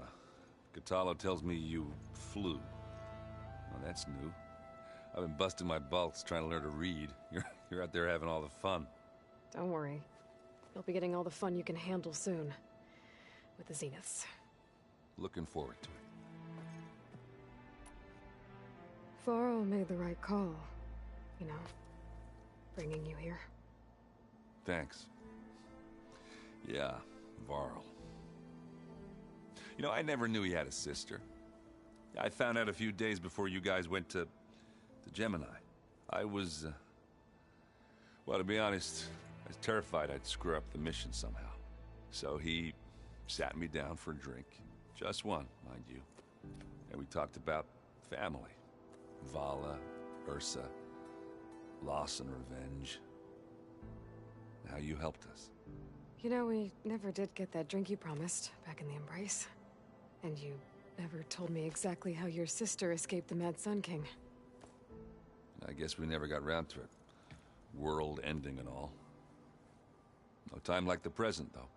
Katalo tells me you flew. Well, that's new. I've been busting my balls trying to learn to read. You're out there having all the fun. Don't worry. You'll be getting all the fun you can handle soon. With the Zeniths. Looking forward to it. Varl made the right call. You know, bringing you here. Thanks. Yeah, Varl. You know, I never knew he had a sister. I found out a few days before you guys went to Gemini. I was, well, to be honest, I was terrified I'd screw up the mission somehow. So he sat me down for a drink. Just one, mind you. And we talked about family. Vala, Ursa, loss and revenge. How you helped us. You know, we never did get that drink you promised back in the Embrace. And you never told me exactly how your sister escaped the Mad Sun King. I guess we never got round to it. World ending and all. No time like the present, though.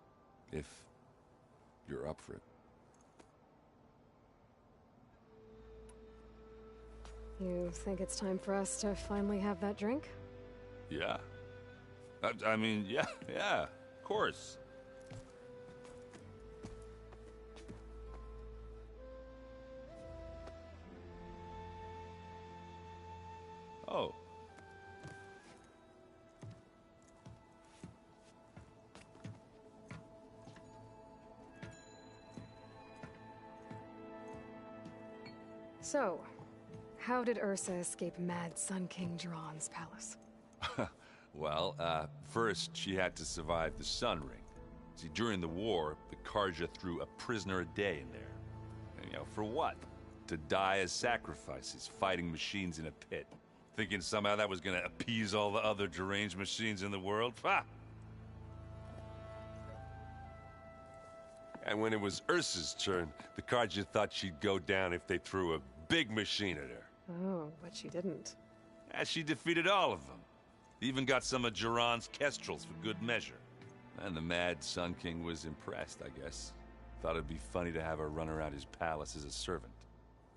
If you're up for it. You think it's time for us to finally have that drink? Yeah. I mean, yeah, of course. Oh. So, how did Ursa escape Mad Sun King Jiran's palace? Well, first she had to survive the Sun Ring. See, during the war, the Karja threw a prisoner a day in there. And, you know, for what? To die as sacrifices, fighting machines in a pit. Thinking somehow that was gonna appease all the other deranged machines in the world? Ha! And when it was Ursa's turn, the Karja thought she'd go down if they threw a big machine at her. Oh, but she didn't. And she defeated all of them. Even got some of Jiran's kestrels for good measure. And the Mad Sun King was impressed, I guess. Thought it'd be funny to have her run around his palace as a servant.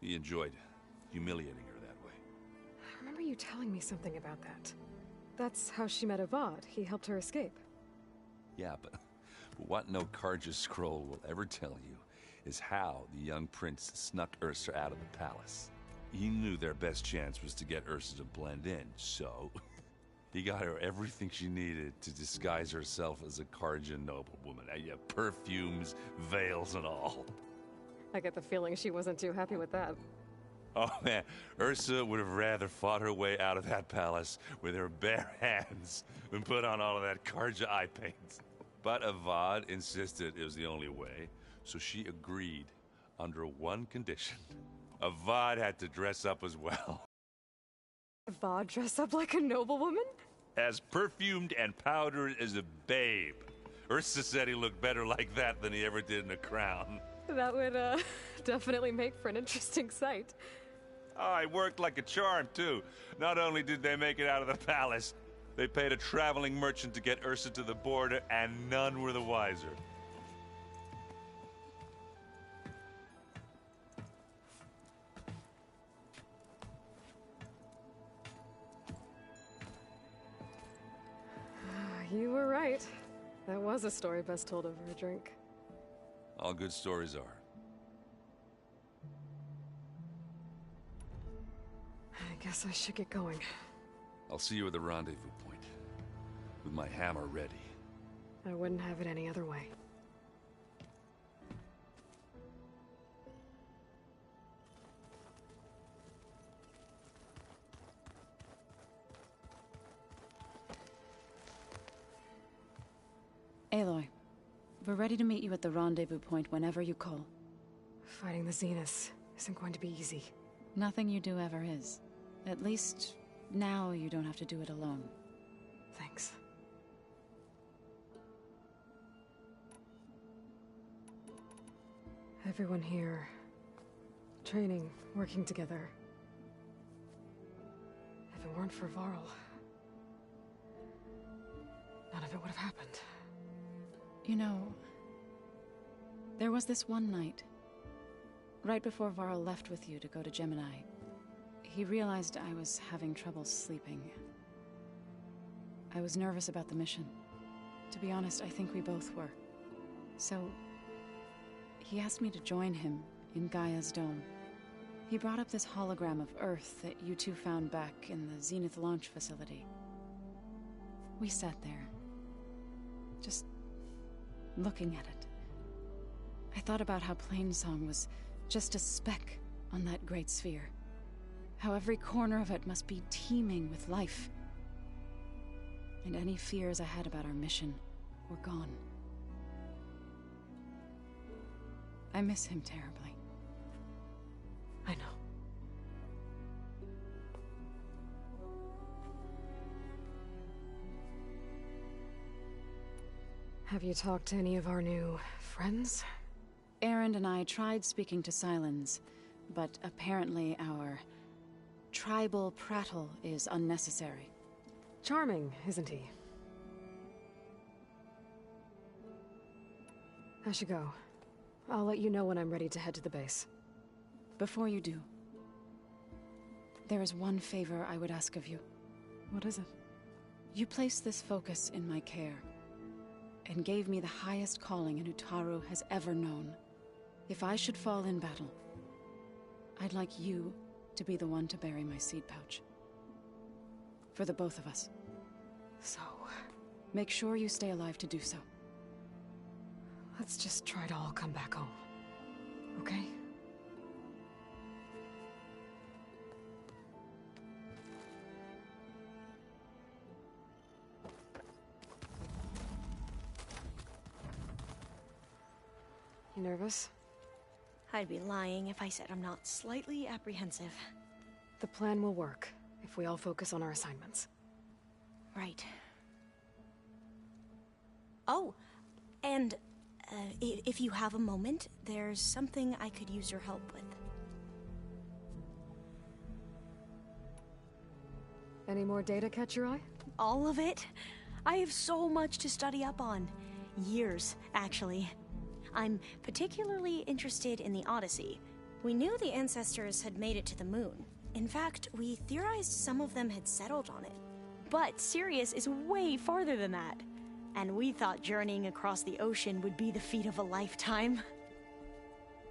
He enjoyed humiliating her that way. I remember you telling me something about that. That's how she met Avad. He helped her escape. Yeah, but what no Karja scroll will ever tell you is how the young prince snuck Ursa out of the palace. He knew their best chance was to get Ursa to blend in, so he got her everything she needed to disguise herself as a Karja noblewoman. Yeah, perfumes, veils, and all. I get the feeling she wasn't too happy with that. Oh man, Ursa would have rather fought her way out of that palace with her bare hands than put on all of that Karja eye paint. But Avad insisted it was the only way, so she agreed under one condition. Avad had to dress up as well. Avad dress up like a noblewoman? As perfumed and powdered as a babe. Ursa said he looked better like that than he ever did in a crown. That would, definitely make for an interesting sight. Oh, it worked like a charm, too. Not only did they make it out of the palace, they paid a traveling merchant to get Ursa to the border, and none were the wiser. You were right. That was a story best told over a drink. All good stories are. I guess I should get going. I'll see you at the rendezvous point. With my hammer ready. I wouldn't have it any other way. Aloy, we're ready to meet you at the rendezvous point whenever you call. Fighting the Zeniths isn't going to be easy. Nothing you do ever is. At least, now you don't have to do it alone. Thanks. Everyone here, training, working together. If it weren't for Varl, none of it would have happened. You know, there was this one night, right before Varl left with you to go to Gemini. He realized I was having trouble sleeping. I was nervous about the mission. To be honest, I think we both were. So, he asked me to join him in Gaia's dome. He brought up this hologram of Earth that you two found back in the Zenith launch facility. We sat there, just looking at it. I thought about how Plainsong was just a speck on that great sphere. How every corner of it must be teeming with life. And any fears I had about our mission were gone. I miss him terribly. I know. Have you talked to any of our new friends? Erend and I tried speaking to Sylens, but apparently our tribal prattle is unnecessary. Charming, isn't he? I should go. I'll let you know when I'm ready to head to the base. Before you do, there is one favor I would ask of you. What is it? You placed this focus in my care, and gave me the highest calling an Utaru has ever known. If I should fall in battle, I'd like you to be the one to bury my seed pouch. For the both of us. So, make sure you stay alive to do so. Let's just try to all come back home. Okay? You nervous? I'd be lying if I said I'm not slightly apprehensive. The plan will work if we all focus on our assignments. Right. Oh, and if you have a moment, there's something I could use your help with. Any more data catch your eye? All of it? I have so much to study up on. Years, actually. I'm particularly interested in the Odyssey. We knew the ancestors had made it to the moon. In fact, we theorized some of them had settled on it. But Sirius is way farther than that. And we thought journeying across the ocean would be the feat of a lifetime.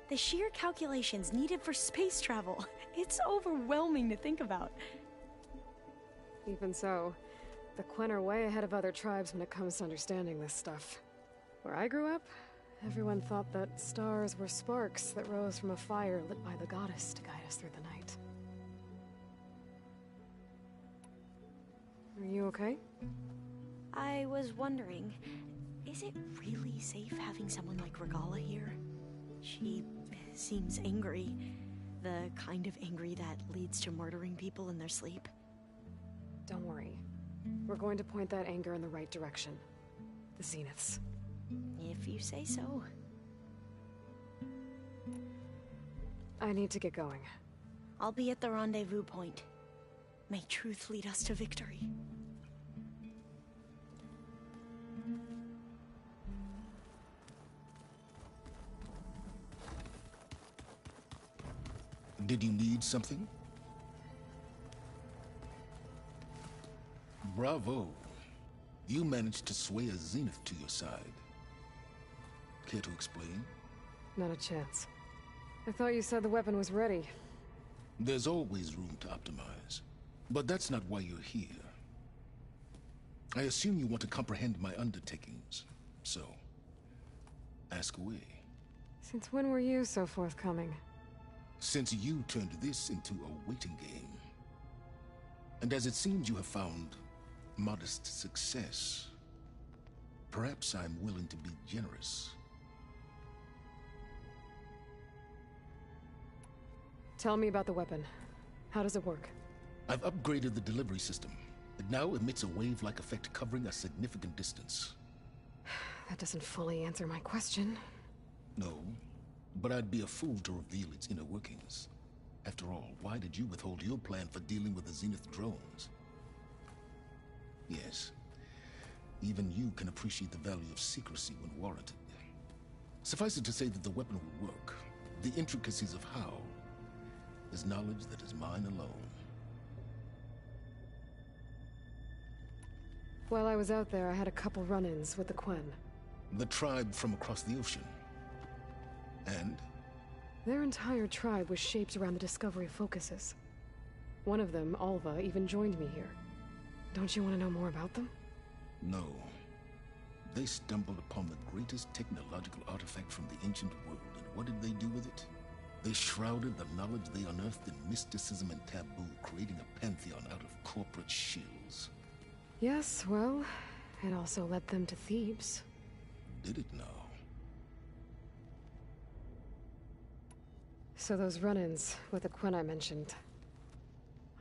The sheer calculations needed for space travel, it's overwhelming to think about. Even so, the Quen are way ahead of other tribes when it comes to understanding this stuff. Where I grew up, everyone thought that stars were sparks that rose from a fire lit by the goddess to guide us through the night. Are you okay? I was wondering, is it really safe having someone like Regala here? She seems angry. The kind of angry that leads to murdering people in their sleep. Don't worry. We're going to point that anger in the right direction. The Zeniths. If you say so. I need to get going. I'll be at the rendezvous point. May truth lead us to victory. Did you need something? Bravo. You managed to sway a Zenith to your side. Care to explain? Not a chance. I thought you said the weapon was ready. There's always room to optimize. But that's not why you're here. I assume you want to comprehend my undertakings. So, ask away. Since when were you so forthcoming? Since you turned this into a waiting game. And as it seems you have found modest success, perhaps I'm willing to be generous. Tell me about the weapon. How does it work? I've upgraded the delivery system. It now emits a wave-like effect covering a significant distance. That doesn't fully answer my question. No, but I'd be a fool to reveal its inner workings. After all, why did you withhold your plan for dealing with the Zenith drones? Yes, Even you can appreciate the value of secrecy when warranted. Suffice it to say that the weapon will work. The intricacies of how is knowledge that is mine alone. While I was out there, I had a couple run-ins with the Quen. The tribe from across the ocean. And? Their entire tribe was shaped around the discovery of focuses. One of them, Alva, even joined me here. Don't you want to know more about them? No. They stumbled upon the greatest technological artifact from the ancient world, and what did they do with it? They shrouded the knowledge they unearthed in mysticism and taboo, creating a pantheon out of corporate shills. Yes, well, it also led them to Thebes. Did it now? So those run-ins with the Quen I mentioned.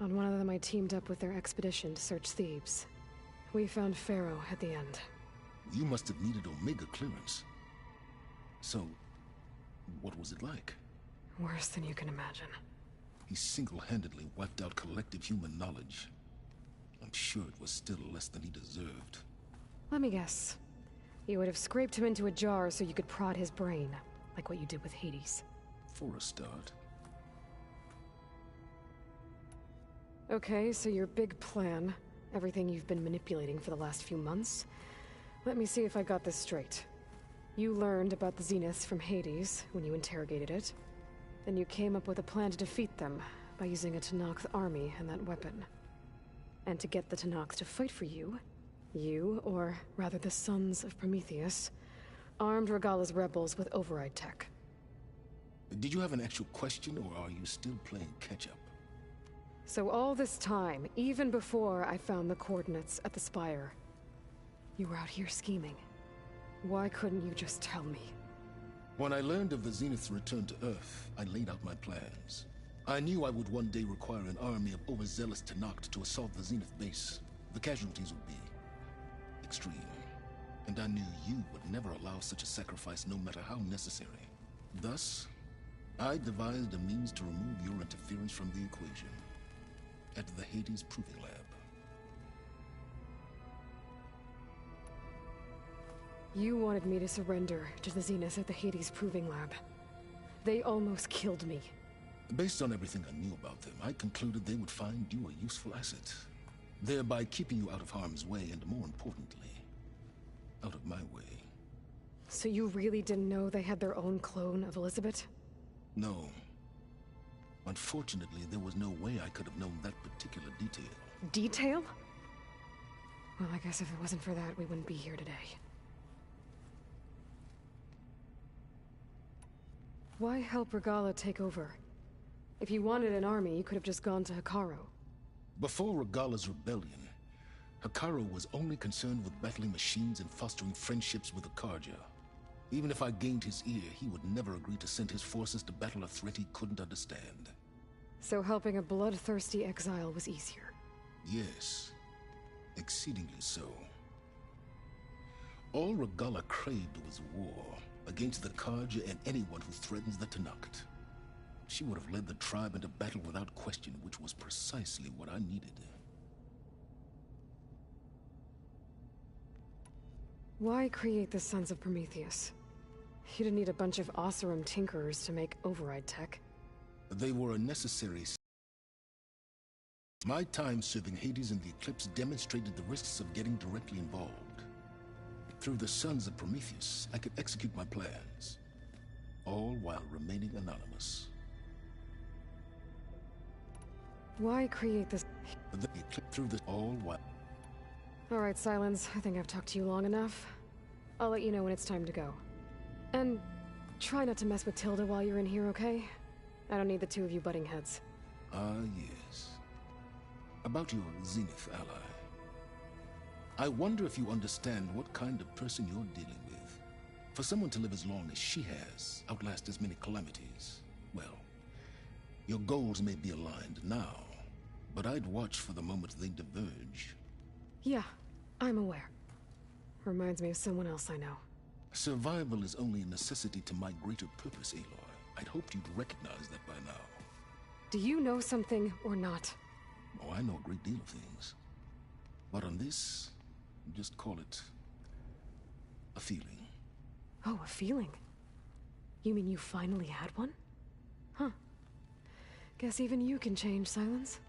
On one of them I teamed up with their expedition to search Thebes. We found Pharaoh at the end. You must have needed Omega clearance. So, what was it like? Worse than you can imagine. He single-handedly wiped out collective human knowledge. I'm sure it was still less than he deserved. Let me guess. You would have scraped him into a jar so you could prod his brain, like what you did with Hades. For a start. Okay, so your big plan, everything you've been manipulating for the last few months. Let me see if I got this straight. You learned about the Zeniths from Hades when you interrogated it. Then you came up with a plan to defeat them by using a Tenakth army and that weapon. And to get the Tenakth to fight for you, or rather the Sons of Prometheus, armed Regalla's rebels with override tech. Did you have an actual question, or are you still playing catch-up? So all this time, even before I found the coordinates at the Spire, you were out here scheming. Why couldn't you just tell me? When I learned of the Zenith's return to Earth, I laid out my plans. I knew I would one day require an army of overzealous Tenakth to assault the Zenith base. The casualties would be extreme. And I knew you would never allow such a sacrifice, no matter how necessary. Thus, I devised a means to remove your interference from the equation. At the Hades Proving Lab. You wanted me to surrender to the Zeniths at the Hades Proving Lab. They almost killed me. Based on everything I knew about them, I concluded they would find you a useful asset, thereby keeping you out of harm's way and, more importantly, out of my way. So you really didn't know they had their own clone of Elizabeth? No. Unfortunately, there was no way I could have known that particular detail. Detail? Well, I guess if it wasn't for that, we wouldn't be here today. Why help Regalla take over? If you wanted an army, you could have just gone to Hekarro. Before Regalla's rebellion, Hekarro was only concerned with battling machines and fostering friendships with the Karja. Even if I gained his ear, he would never agree to send his forces to battle a threat he couldn't understand. So helping a bloodthirsty exile was easier? Yes. Exceedingly so. All Regalla craved was war, against the Karja and anyone who threatens the Tenakth. She would have led the tribe into battle without question, which was precisely what I needed. Why create the Sons of Prometheus? You didn't need a bunch of Oseram tinkerers to make override tech. They were a necessary... My time serving Hades in the Eclipse demonstrated the risks of getting directly involved. Through the Sons of Prometheus, I could execute my plans, all while remaining anonymous. Why create this? Through the all while... All right, Silence. I think I've talked to you long enough. I'll let you know when it's time to go. And try not to mess with Tilda while you're in here, okay? I don't need the two of you butting heads. Ah, yes. About your Zenith ally. I wonder if you understand what kind of person you're dealing with. For someone to live as long as she has, outlast as many calamities, well, your goals may be aligned now, but I'd watch for the moment they diverge. Yeah, I'm aware. Reminds me of someone else I know. Survival is only a necessity to my greater purpose, Aloy. I'd hoped you'd recognize that by now. Do you know something or not? Oh, I know a great deal of things. But on this, Just call it a feeling. Oh, a feeling? You mean you finally had one? Huh. Guess even you can change, Silence.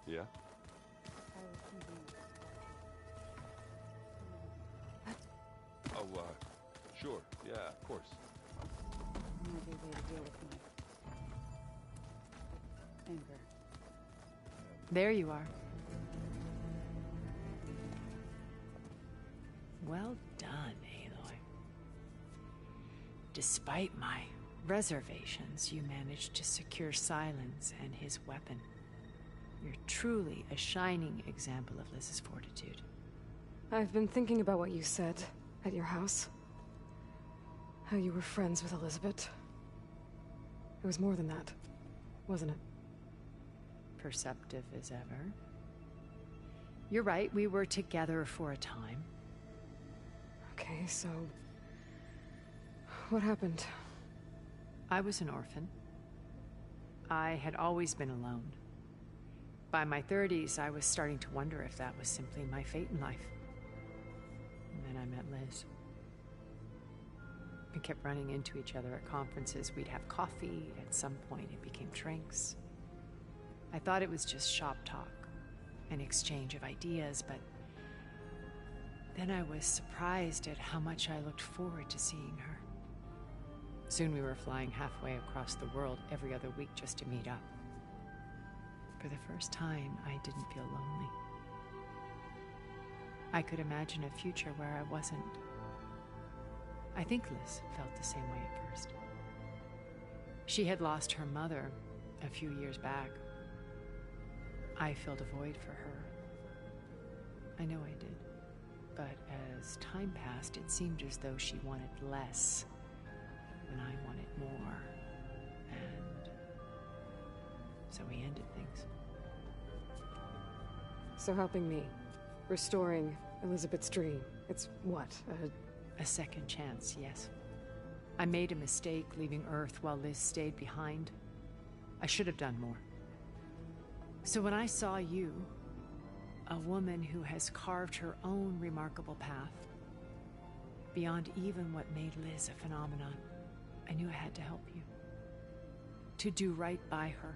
Yeah? Oh, sure. Yeah, of course. Might be a way to deal with my anger. There you are. Well done, Aloy. Despite my reservations, you managed to secure Silence and his weapon. You're truly a shining example of Liz's fortitude. I've been thinking about what you said at your house. How you were friends with Elizabeth. It was more than that, wasn't it? Perceptive as ever. You're right, we were together for a time. Okay, so... what happened? I was an orphan. I had always been alone. By my 30s, I was starting to wonder if that was simply my fate in life. And then I met Liz. We kept running into each other at conferences. We'd have coffee. At some point, it became drinks. I thought it was just shop talk, an exchange of ideas, but then I was surprised at how much I looked forward to seeing her. Soon we were flying halfway across the world every other week just to meet up. For the first time, I didn't feel lonely. I could imagine a future where I wasn't. I think Liz felt the same way at first. She had lost her mother a few years back. I filled a void for her. I know I did. But as time passed, it seemed as though she wanted less when I wanted more. And so we ended things. So helping me, restoring Elizabeth's dream, it's what, a second chance, yes. I made a mistake leaving Earth while Liz stayed behind. I should have done more. So when I saw you, a woman who has carved her own remarkable path, beyond even what made Liz a phenomenon, I knew I had to help you. To do right by her.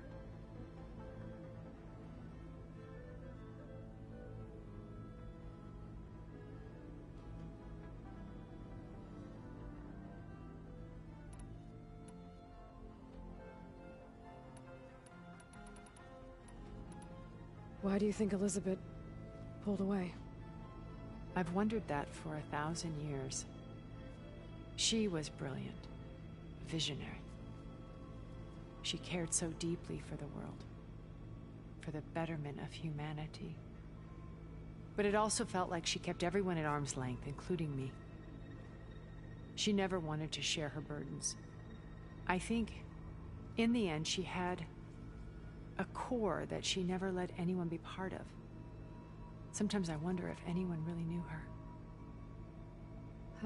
Why do you think Elizabeth pulled away? I've wondered that for 1,000 years. She was brilliant, visionary. She cared so deeply for the world, for the betterment of humanity. But it also felt like she kept everyone at arm's length, including me. She never wanted to share her burdens. I think, in the end, she had a core that she never let anyone be part of. Sometimes I wonder if anyone really knew her.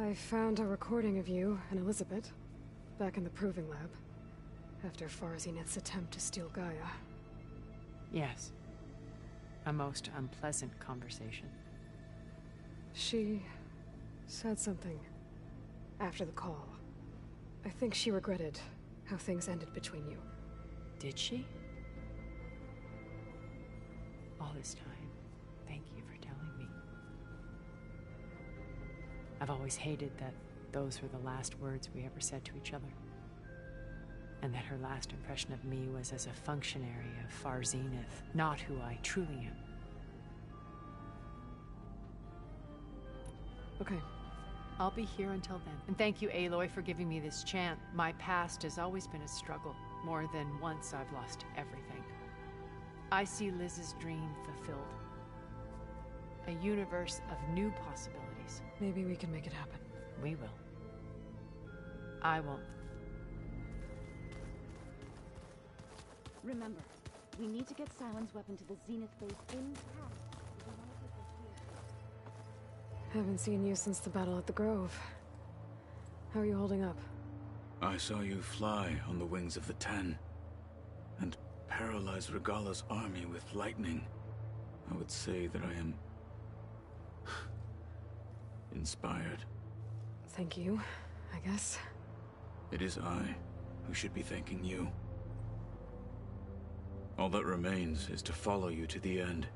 I found a recording of you and Elizabeth back in the proving lab after Farzineth's attempt to steal Gaia. Yes. A most unpleasant conversation. She said something after the call. I think she regretted how things ended between you. Did she? All this time, thank you for telling me. I've always hated that those were the last words we ever said to each other. And that her last impression of me was as a functionary of Farzineth, not who I truly am. Okay. I'll be here until then. And thank you, Aloy, for giving me this chance. My past has always been a struggle. More than once I've lost everything. I see Liz's dream fulfilled. A universe of new possibilities. Maybe we can make it happen. We will. I won't. Remember, We need to get Silent's weapon to the Zenith base intact. Haven't seen you since the battle at the Grove. How are you holding up? I saw you fly on the wings of the Ten, and paralyze Regalla's army with lightning. I would say that I am inspired. Thank you, I guess. It is I who should be thanking you. All that remains is to follow you to the end.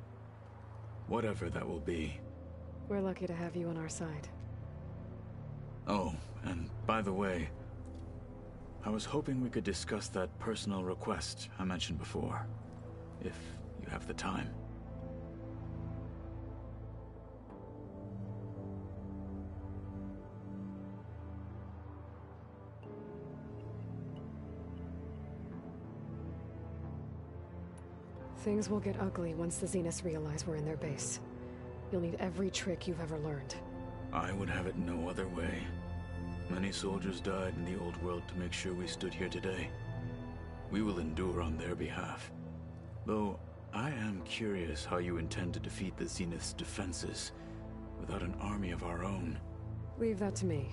Whatever that will be. We're lucky to have you on our side. Oh, and by the way, I was hoping we could discuss that personal request I mentioned before, if you have the time. Things will get ugly once the Zeniths realize we're in their base. You'll need every trick you've ever learned. I would have it no other way. Many soldiers died in the old world to make sure we stood here today. We will endure on their behalf. Though, I am curious how you intend to defeat the Zenith's defenses without an army of our own. Leave that to me.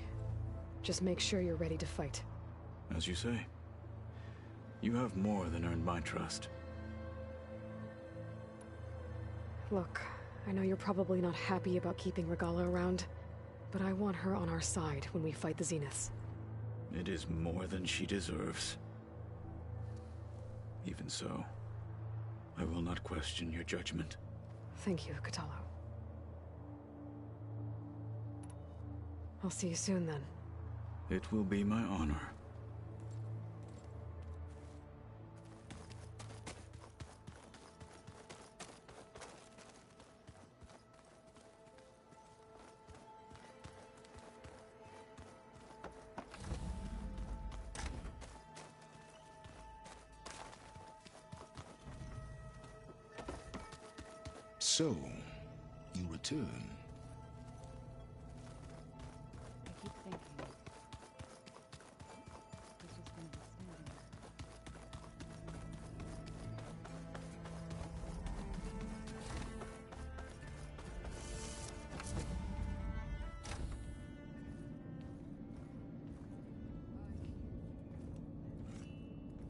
Just make sure you're ready to fight. As you say. You have more than earned my trust. Look, I know you're probably not happy about keeping Regalla around, but I want her on our side when we fight the Zeniths. It is more than she deserves. Even so, I will not question your judgment. Thank you, Kotallo. I'll see you soon, then. It will be my honor. So, you return. I keep thinking. This was gonna be standing.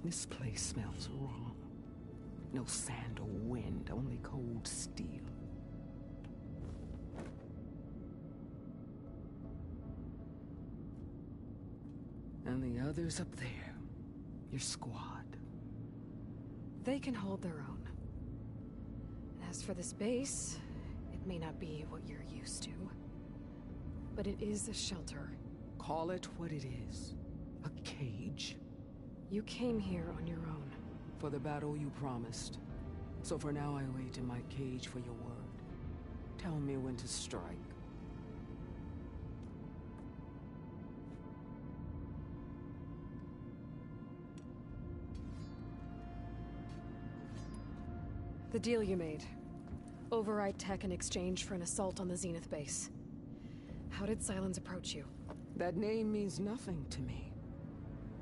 This place smells wrong. No sand or wind, only cold steel. And the others up there, your squad. They can hold their own. As for this base, it may not be what you're used to, but it is a shelter. Call it what it is. A cage. You came here on your own. For the battle you promised. So for now I wait in my cage for your word. Tell me when to strike. The deal you made. Override tech in exchange for an assault on the Zenith base. How did Silence approach you? That name means nothing to me.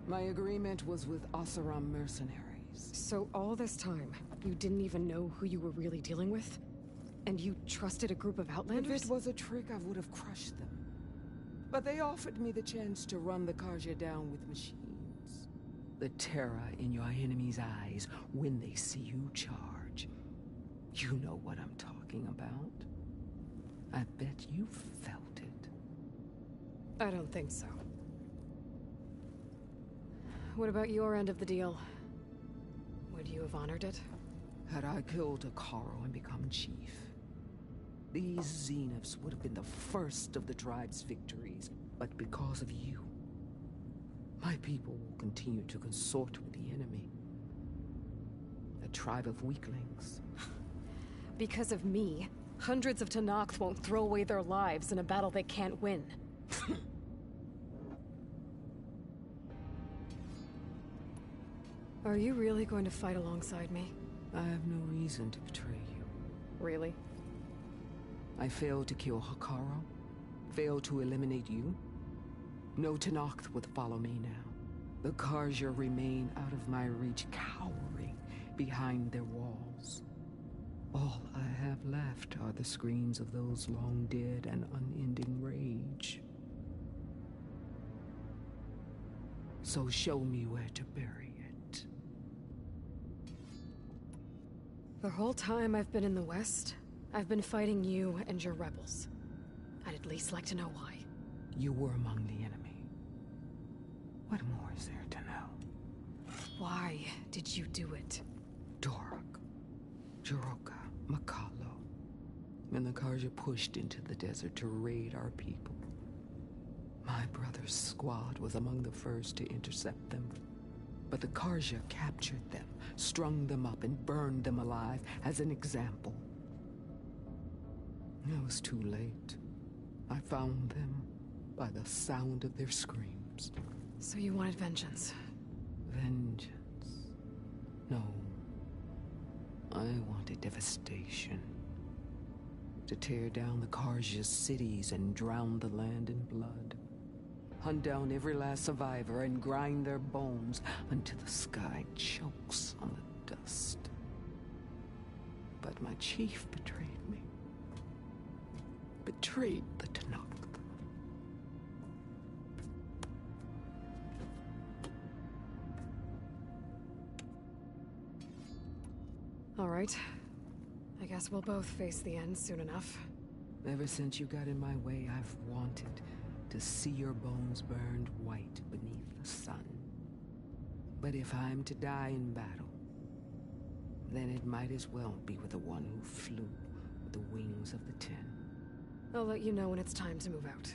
My agreement was with Oseram mercenaries. So all this time, you didn't even know who you were really dealing with? And you trusted a group of Outlanders? If it was a trick, I would have crushed them. But they offered me the chance to run the Karja down with machines. The terror in your enemy's eyes when they see you charge. You know what I'm talking about. I bet you felt it. I don't think so. What about your end of the deal? Would you have honored it? Had I killed Akaro and become chief, these Zeniths would have been the first of the tribe's victories. But because of you, my people will continue to consort with the enemy. A tribe of weaklings. Because of me, hundreds of Tenakth won't throw away their lives in a battle they can't win. Are you really going to fight alongside me? I have no reason to betray you. Really? I failed to kill Hakaro, failed to eliminate you. No Tenakth would follow me now. The Karja remain out of my reach, cowering behind their walls. All I have left are the screams of those long dead and unending rage. So show me where to bury it. The whole time I've been in the West, I've been fighting you and your rebels. I'd at least like to know why. You were among the enemy. What more is there to know? Why did you do it? Dorok, Jiroka, Makalo, and the Karja pushed into the desert to raid our people. My brother's squad was among the first to intercept them. But the Karja captured them, strung them up, and burned them alive as an example. It was too late. I found them by the sound of their screams. So you wanted vengeance? Vengeance? No. I wanted devastation. To tear down the Karja's cities and drown the land in blood. Hunt down every last survivor and grind their bones until the sky chokes on the dust. But my chief betrayed me. Betrayed the Tanakh. All right. I guess we'll both face the end soon enough. Ever since you got in my way, I've wanted to see your bones burned white beneath the sun. But if I'm to die in battle, then it might as well be with the one who flew with the wings of the Ten. I'll let you know when it's time to move out.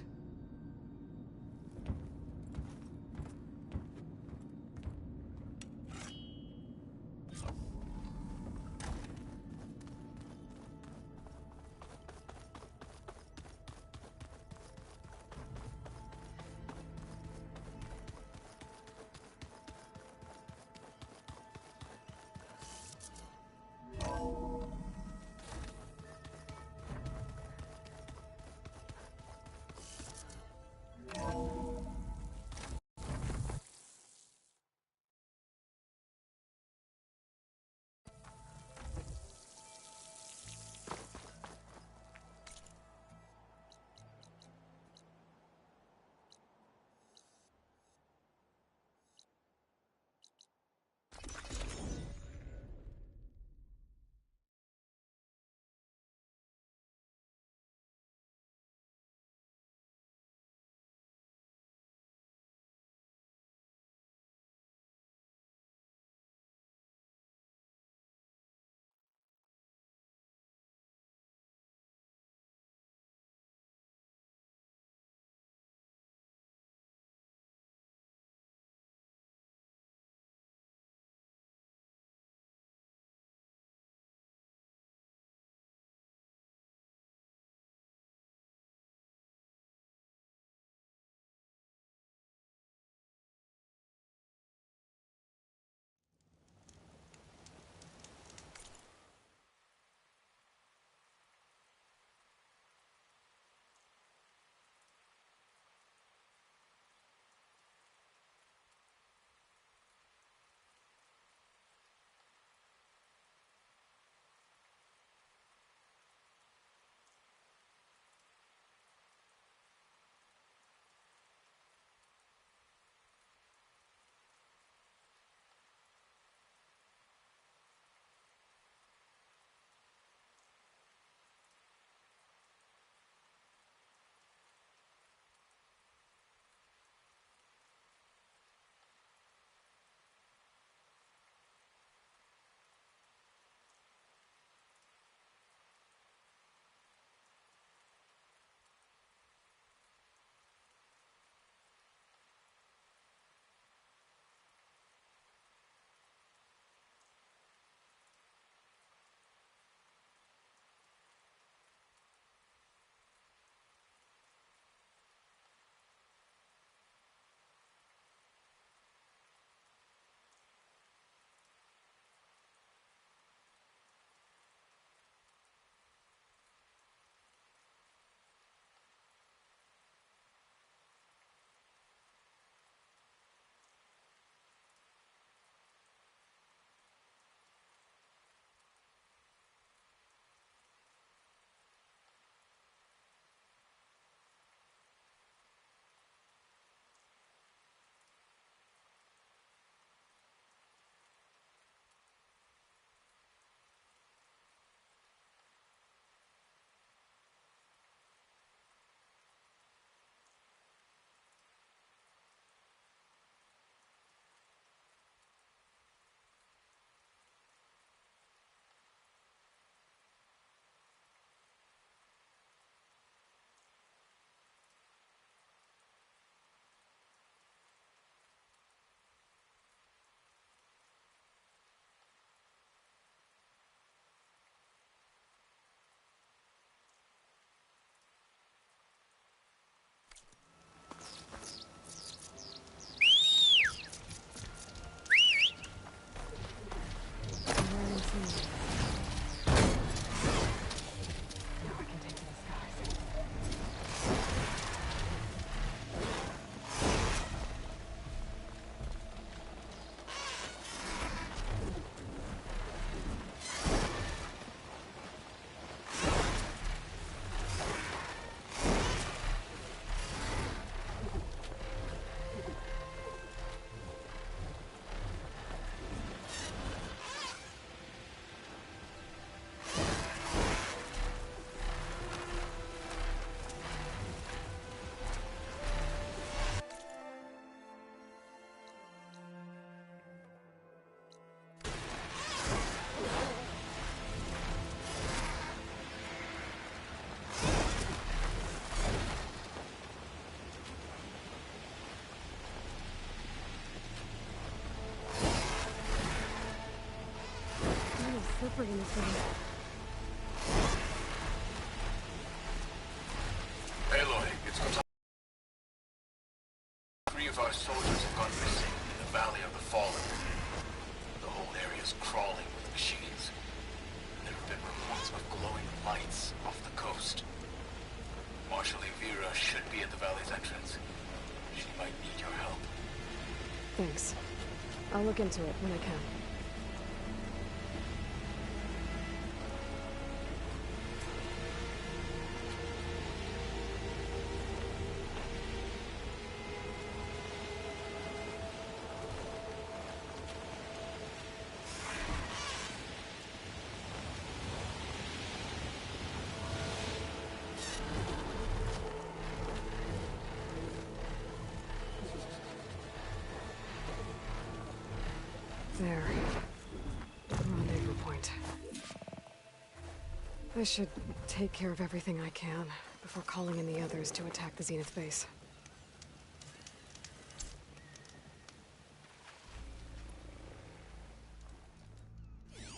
bringing this thing. Aloy, it's got 3 of our soldiers have gone missing in the Valley of the Fallen. The whole area's crawling with machines. There have been reports of glowing lights off the coast. Marshal Evira should be at the valley's entrance. She might need your help. Thanks. I'll look into it when I can. There. Rendezvous point. I should take care of everything I can before calling in the others to attack the Zenith base.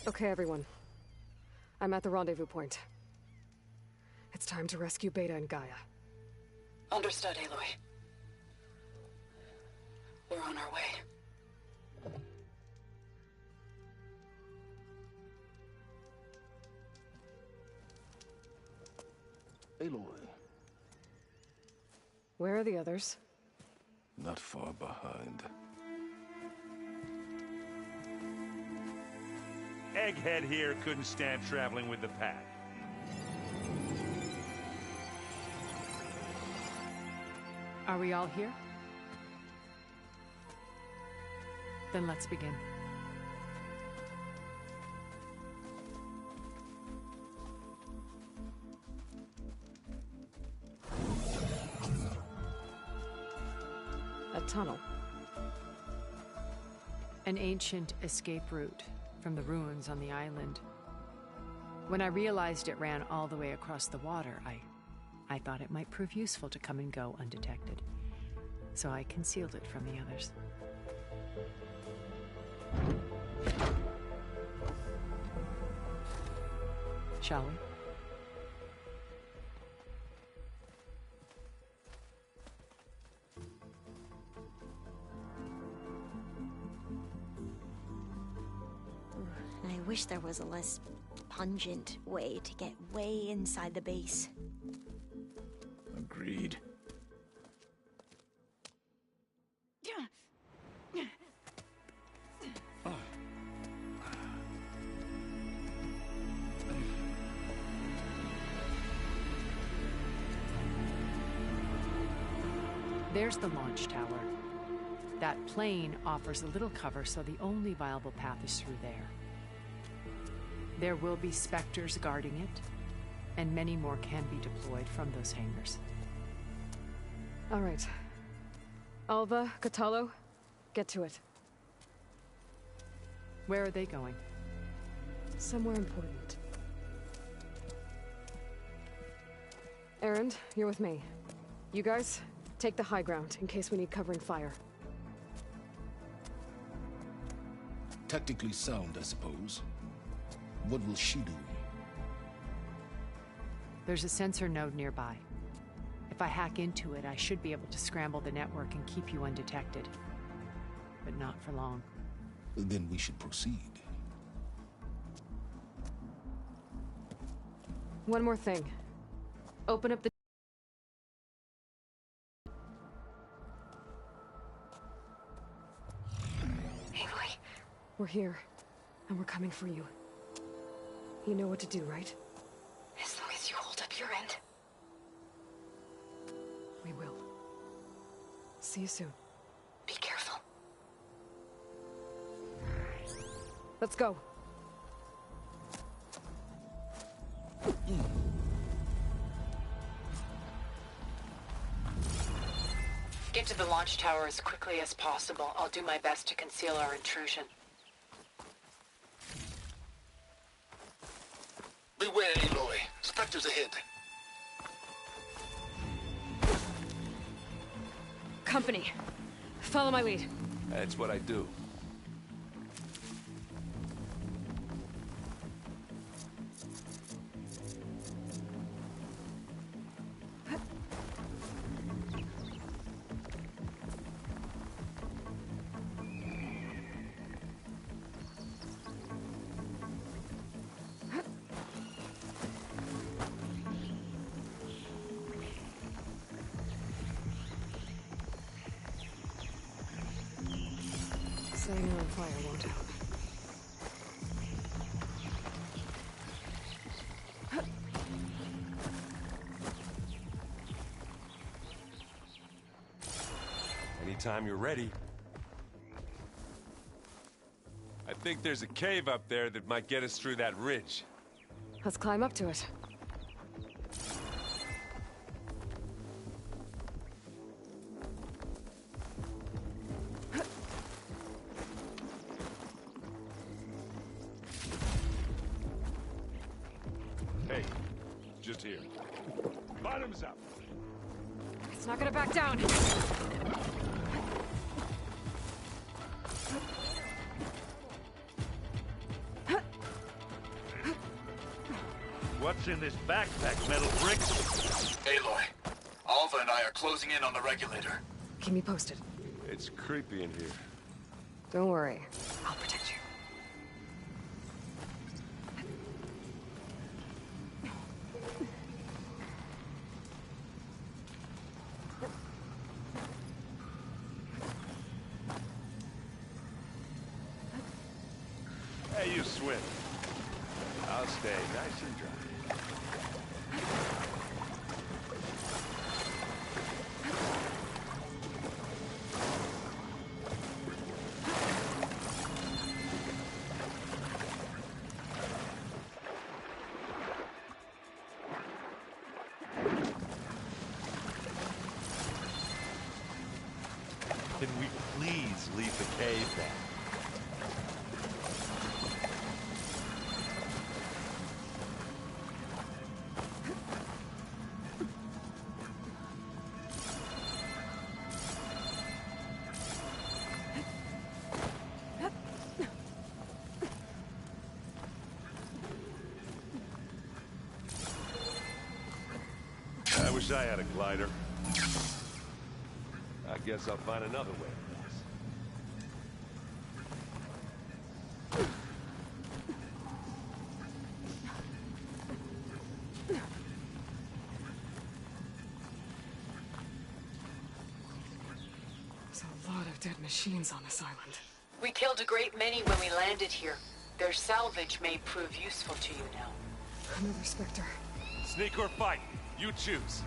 Okay, everyone. I'm at the rendezvous point. It's time to rescue Beta and Gaia. Understood, Aloy. We're on our way. Aloy. Where are the others? Not far behind. Egghead here couldn't stand traveling with the pack. Are we all here? Then let's begin. A tunnel. An ancient escape route from the ruins on the island. When I realized it ran all the way across the water, I thought it might prove useful to come and go undetected. So I concealed it from the others. Shall we? I wish there was a less pungent way to get way inside the base. Agreed. There's the launch tower. That plane offers a little cover, so the only viable path is through there. There will be Spectres guarding it, and many more can be deployed from those hangars. All right. Alva, Catalo, get to it. Where are they going? Somewhere important. Erend, you're with me. You guys, take the high ground in case we need covering fire. Tactically sound, I suppose. What will she do? There's a sensor node nearby. If I hack into it, I should be able to scramble the network and keep you undetected. But not for long. Then we should proceed. One more thing. Open up the... Aloy. We're here, and we're coming for you. You know what to do, right? As long as you hold up your end. We will. See you soon. Be careful. Let's go. Get to the launch tower as quickly as possible. I'll do my best to conceal our intrusion. Beware, Aloy. Spectres ahead. Company. Follow my lead. That's what I do. Fire won't help. Anytime you're ready. I think there's a cave up there that might get us through that ridge. Let's climb up to it. Hey, just here. Bottoms up. It's not gonna back down. What's in this backpack, metal bricks? Aloy, Alva and I are closing in on the regulator. Keep me posted. It's creepy in here. Don't worry. I'll protect you. Hey, you swim. I'll stay nice and dry. Can we please leave the cave then? I wish I had a glider. I guess I'll find another way. There's a lot of dead machines on this island. We killed a great many when we landed here. Their salvage may prove useful to you now. Another Spectre. Sneak or fight, you choose.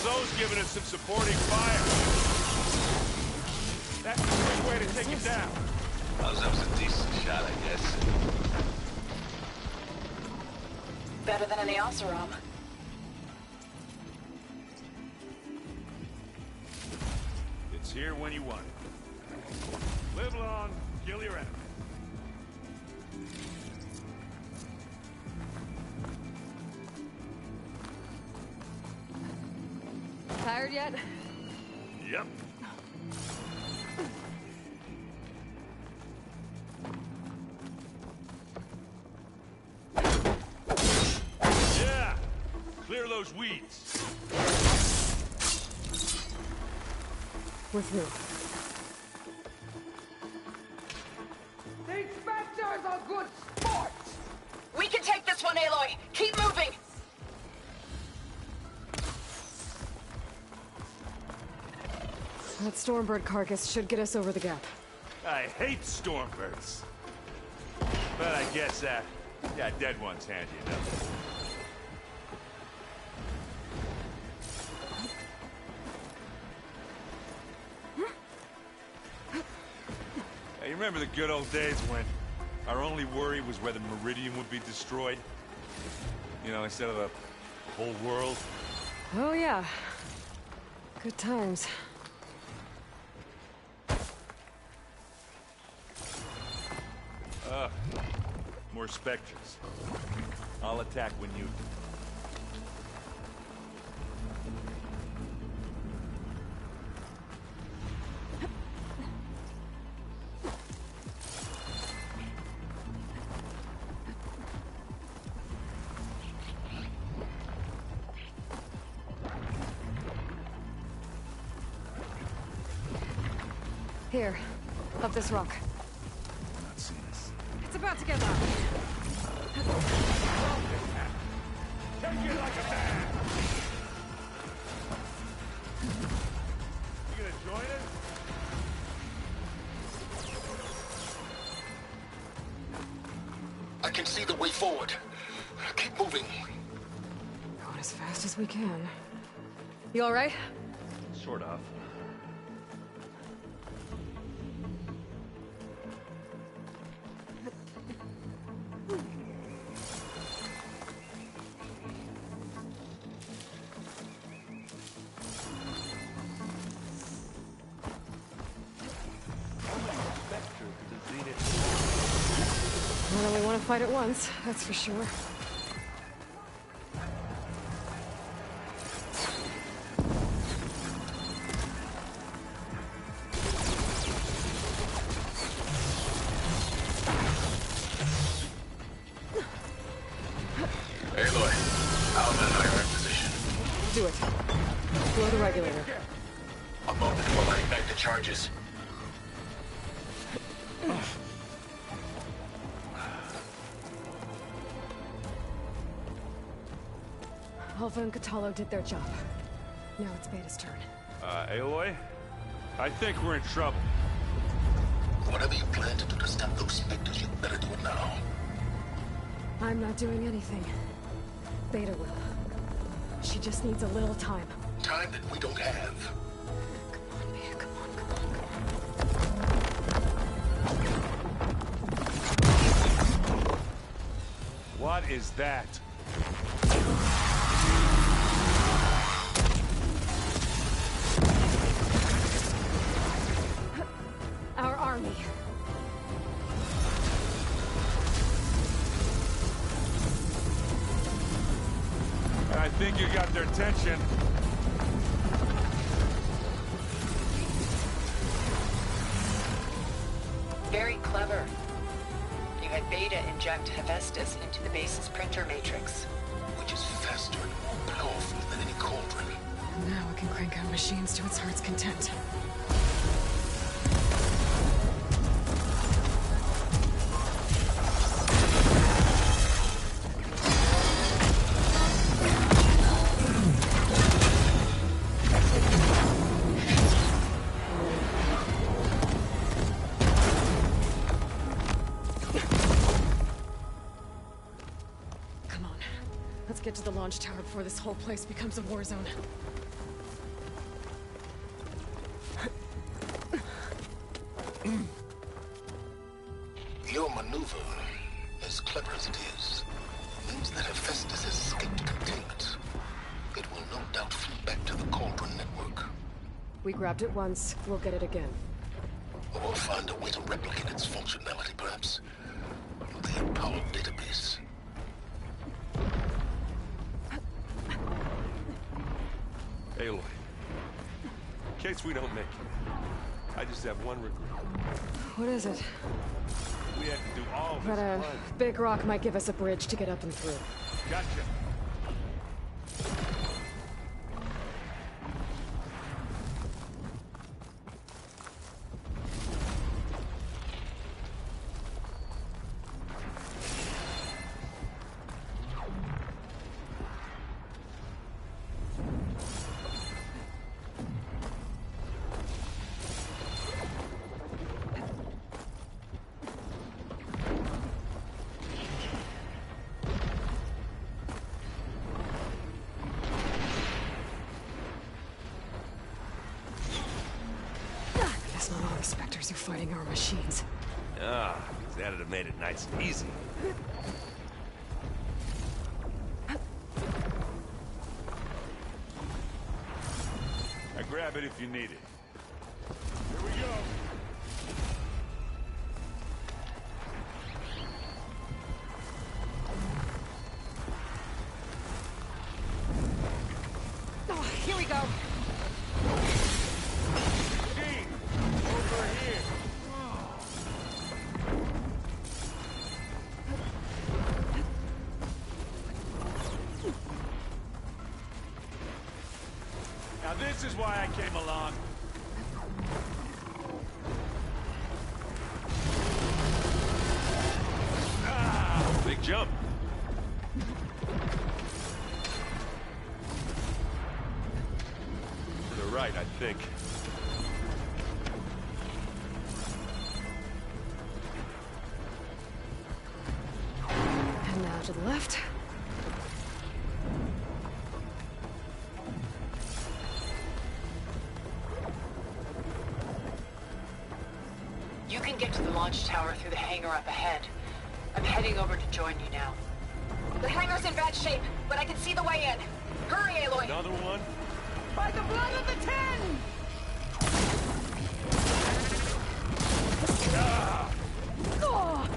Zoe's giving us some supporting fire. That's a quick way to take it down. That was a decent shot, I guess. Better than any Oseram. It's here when you want it. Live long, kill your enemy. Tired yet? Yep. Yeah! Clear those weeds. We're through. The inspectors are good sports! We can take this one, Aloy! Keep moving! That Stormbird carcass should get us over the gap. I hate Stormbirds. But I guess yeah, dead one's handy enough. Hey, you remember the good old days when our only worry was whether Meridian would be destroyed? You know, instead of the whole world? Oh yeah. Good times. More specters. I'll attack when you... Here, up this rock. Not seen this. It's about to get loud. Take it like a man! You gonna join us? I can see the way forward. Keep moving. Going as fast as we can. You all right? Sort of. Well, we want to fight at once, that's for sure. Aloy, Alvin and I are in position. Do it. Blow the regulator. A moment while I ignite the charges. Alpha and Catalo did their job. Now it's Beta's turn. Aloy? I think we're in trouble. Whatever you plan to do to stop those specters, you better do it now. I'm not doing anything. Beta will. She just needs a little time. Time that we don't have. Come on, Beta, come on. What is that? Our army. I think you got their attention. Very clever. You had Beta inject Hephaestus into the base's printer matrix. Which is faster and more powerful than any cauldron. Now it can crank out machines to its heart's content. Get to the launch tower before this whole place becomes a war zone. Your maneuver, as clever as it is, means that Hephaestus has escaped containment. It will no doubt flee back to the Cauldron network. We grabbed it once, we'll get it again. Or we'll find a way to replicate its functionality, perhaps. The Apollo database. Aloy, in case we don't make it, I just have one regret. What is it? We had to do all this. That a big rock might give us a bridge to get up and through. Gotcha. fighting our machines. Ah, that'd have made it nice and easy. I grab it if you need it. Here we go. Oh, here we go. Gene, over here. Now this is why I came along. Ah, big jump. To the right, I think. And now to the left. You can get to the launch tower through the hangar up ahead. I'm heading over to join you now. The hangar's in bad shape, but I can see the way in. Hurry, Aloy! Another one? By the blood of the Ten! Ah! Oh!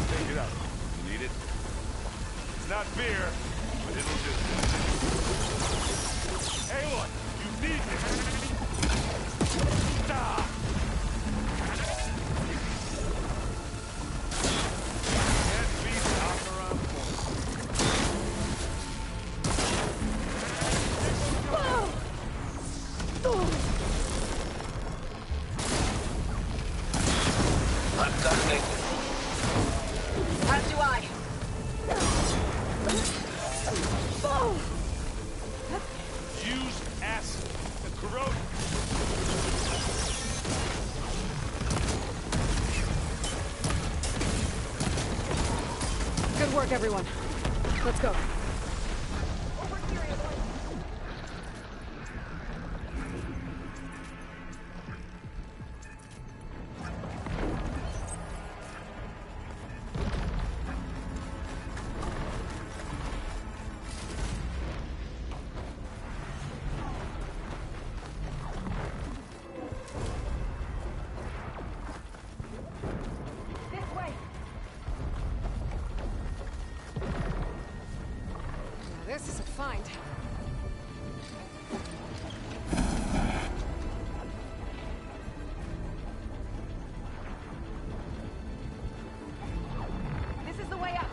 Take it out. You need it? It's not beer, but it'll do. Aloy, you need this! Ah! Can't be stopped around the I've got it. As do I. Use acid. The corrode. Good work, everyone. Let's go. This way. Now this is a find. This is the way up.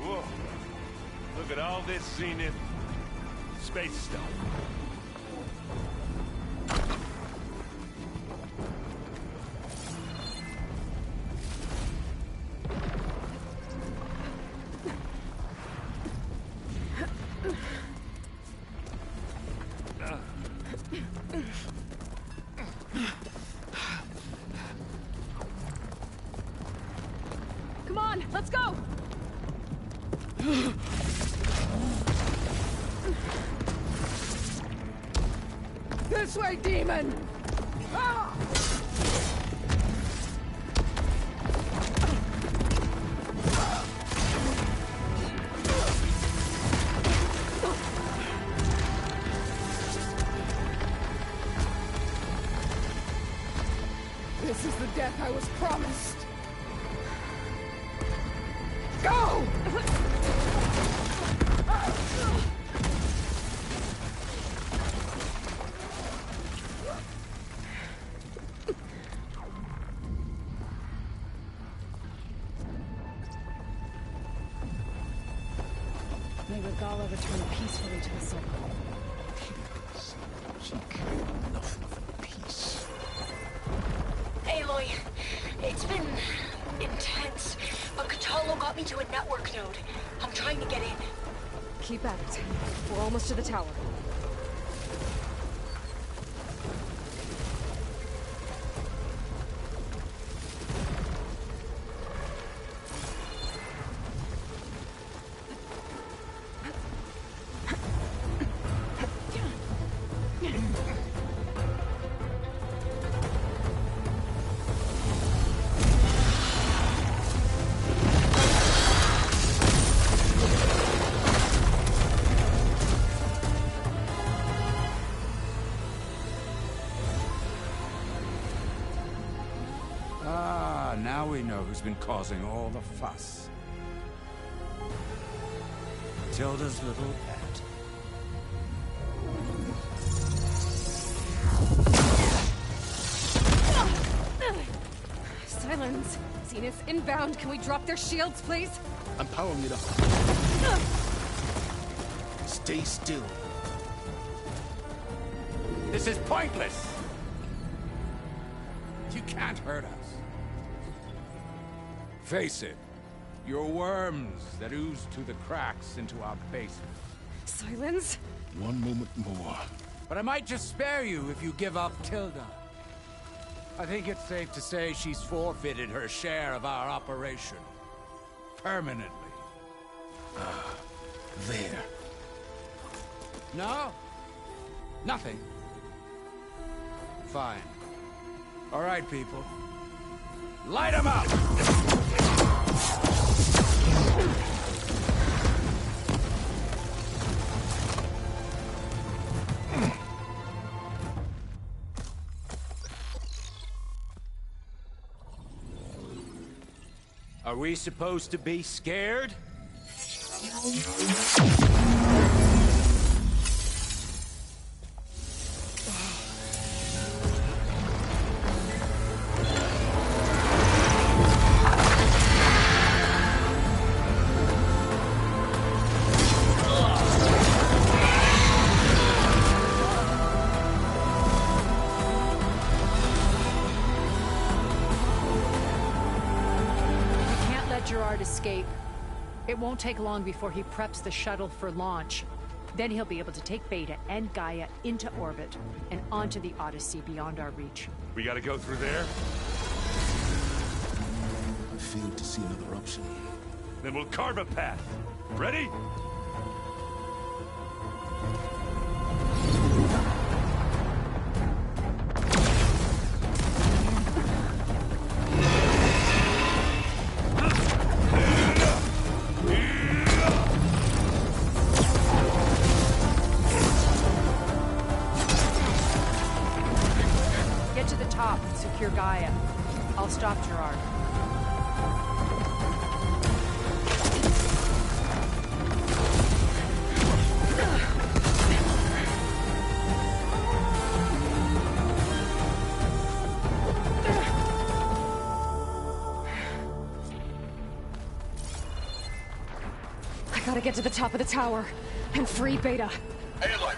Whoa. Look at all this zenith space stuff. Come on, let's go! This way, demon! Ah! This is the death I was promised. Go! Gala return peacefully to the circle. She cared nothing for peace. Aloy, it's been intense, but Catalo got me to a network node. I'm trying to get in. Keep at it. We're almost to the tower. Now we know who's been causing all the fuss. Tilda's little pet. Silence! Zenith, inbound! Can we drop their shields, please? I'm powering it up. Stay still. This is pointless! You can't hurt us. Face it, you're worms that ooze through the cracks into our basement. Silence? One moment more. But I might just spare you if you give up Tilda. I think it's safe to say she's forfeited her share of our operation. Permanently. There. No? Nothing. Fine. All right, people. Light 'em up! Are we supposed to be scared? Escape. It won't take long before he preps the shuttle for launch. Then he'll be able to take Beta and Gaia into orbit and onto the Odyssey beyond our reach. We gotta go through there? I failed to see another option. Then we'll carve a path. Ready? Secure Gaia. I'll stop Gerard. I gotta get to the top of the tower and free Beta. Aloy,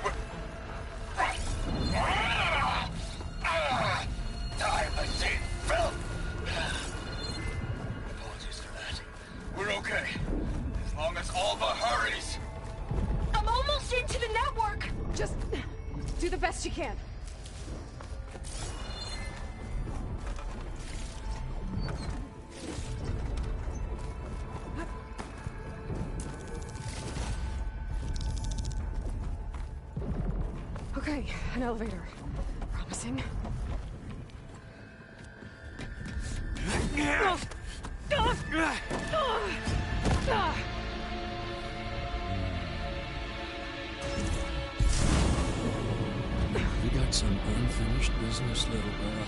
apologies for that. We're okay. As long as Alba hurries. I'm almost into the network! Just do the best you can. Okay, an elevator. Promising. You got some unfinished business, little girl.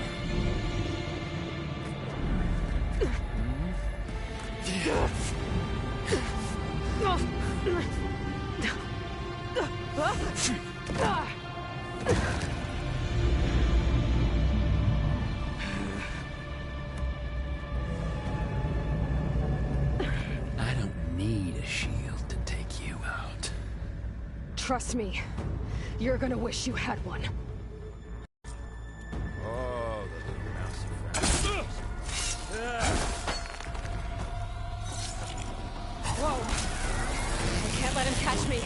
I don't need a shield to take you out. Trust me, you're gonna wish you had one. Oh, the little mousy fragments. Whoa! I can't let him catch me.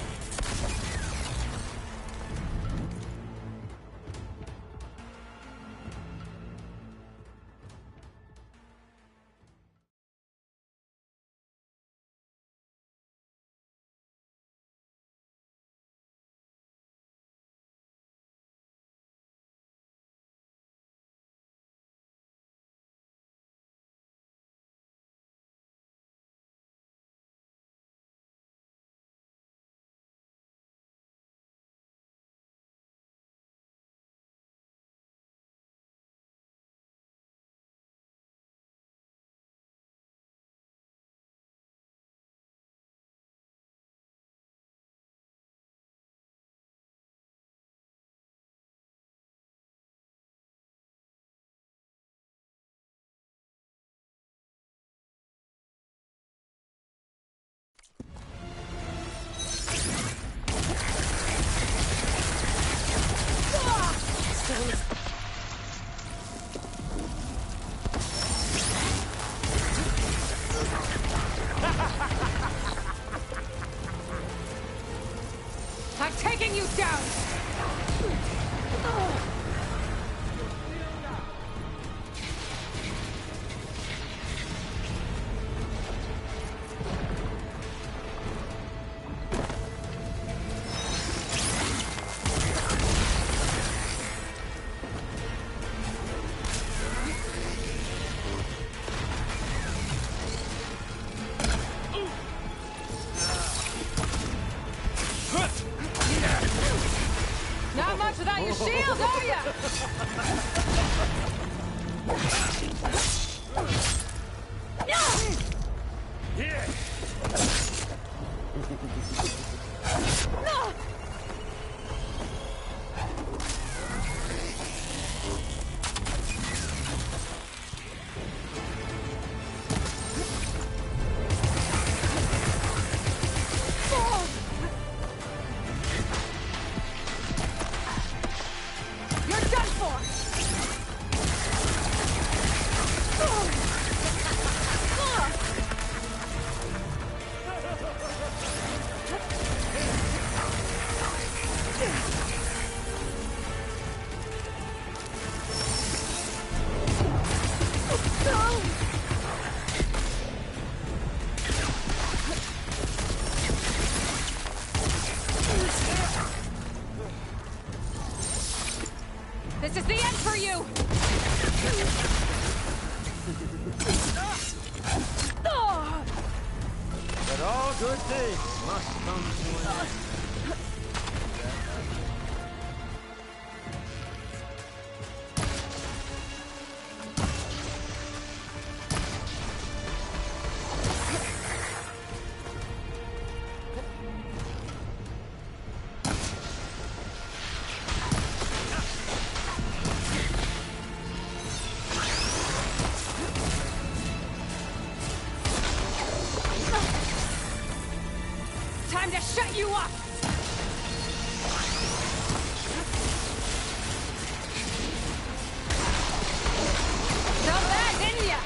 I'm taking you down! Not much without your shield, are ya? You're done for! This is the end for you! But all good things must come to an end. Time to shut you up! So bad, didn't ya?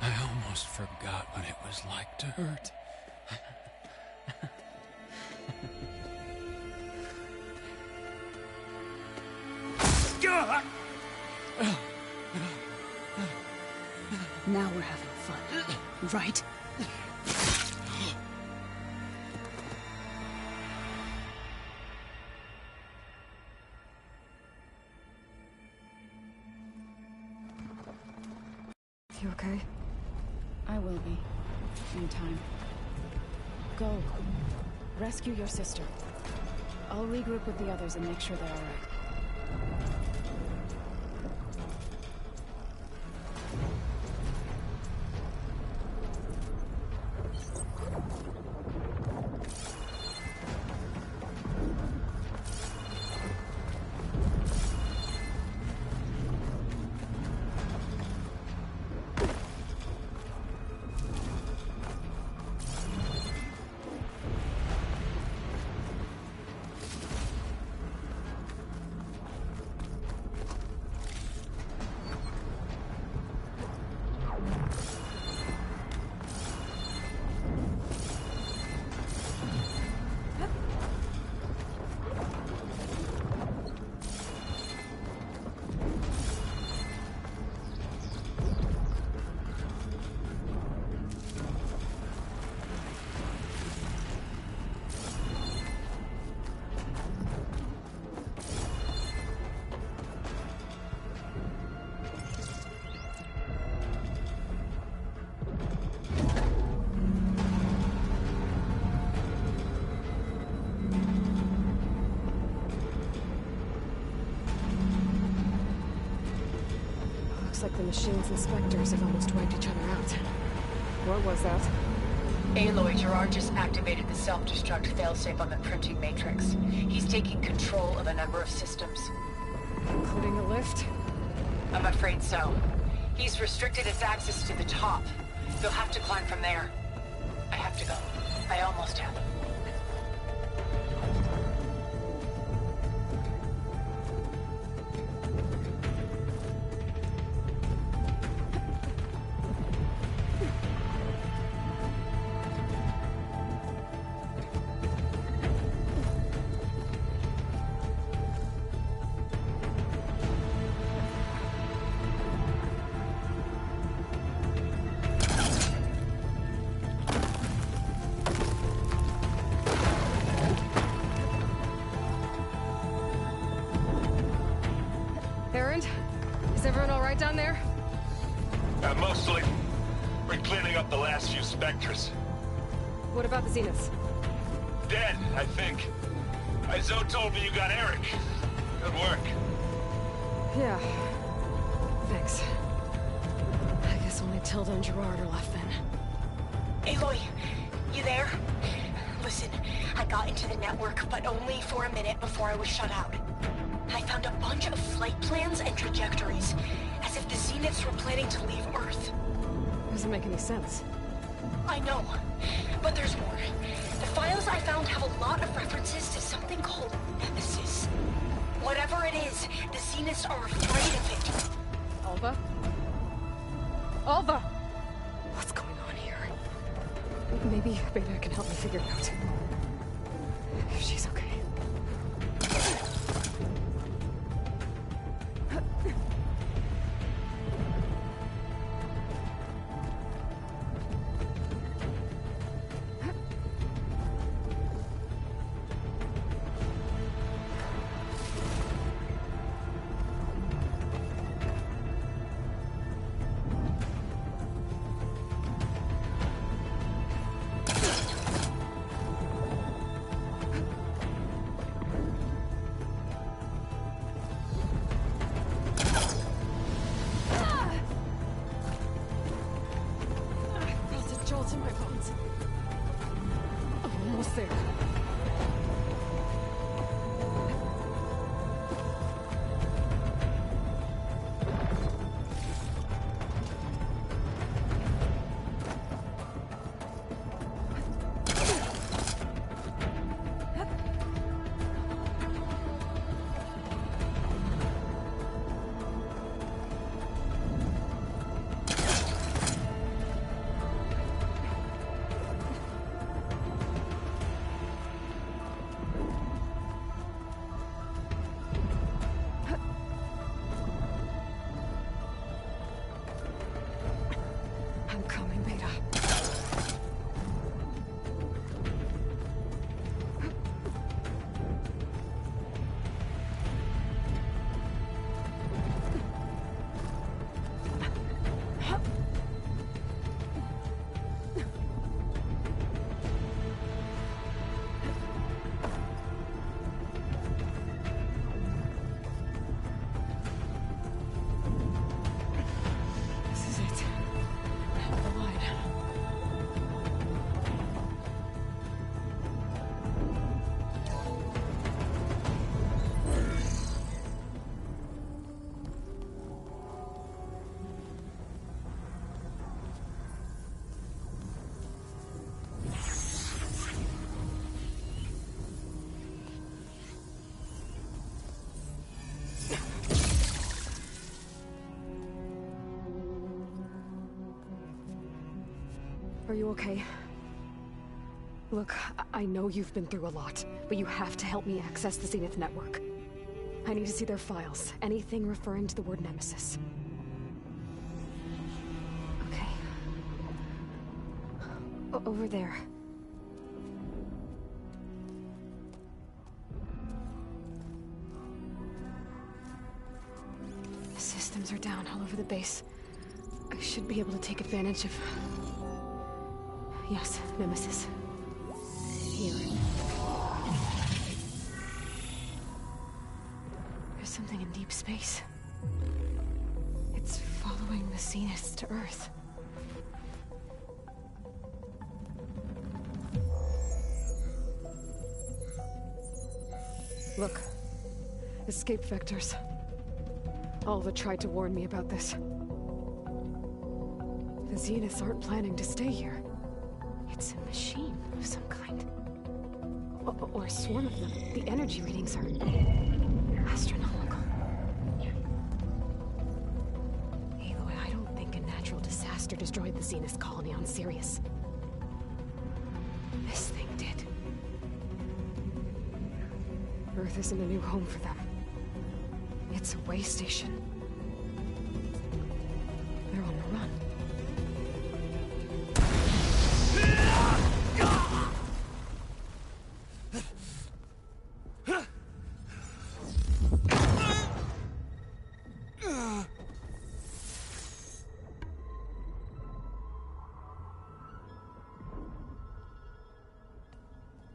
I almost forgot what it was like to hurt. Now we're having fun, right? You okay? I will be. In time. Go. Rescue your sister. I'll regroup with the others and make sure they're alright. Looks like the machine's inspectors have almost wiped each other out. What was that? Aloy, Gerard just activated the self-destruct failsafe on the printing matrix. He's taking control of a number of systems. Including the lift? I'm afraid so. He's restricted its access to the top. You'll have to climb from there. I have to go. I almost have. Is everyone all right down there? Mostly. We're cleaning up the last few specters. What about the Zeniths? Dead, I think. Zoe told me you got Eric. Good work. Yeah. Thanks. I guess only Tilda and Gerard are left then. Aloy, you there? Listen, I got into the network, but only for a minute before I was shut out. I found a bunch of flight plans and trajectories, as if the Zeniths were planning to leave Earth. Doesn't make any sense. I know, but there's more. The files I found have a lot of references to something called Nemesis. Whatever it is, the Zeniths are afraid of it. Alva? Alva! What's going on here? Maybe Beta can help me figure it out. If she's okay. Are you okay? Look, I know you've been through a lot, but you have to help me access the Zenith network. I need to see their files. Anything referring to the word Nemesis. Okay. Over there. The systems are down all over the base. I should be able to take advantage of... Yes, Nemesis. Here. There's something in deep space. It's following the Zeniths to Earth. Look. Escape vectors. Alva tried to warn me about this. The Zeniths aren't planning to stay here. It's a machine of some kind. Or a swarm of them. The energy readings are... astronomical. Aloy, I don't think a natural disaster destroyed the Zenith colony on Sirius. This thing did. Earth isn't a new home for them. It's a way station. They're on the run.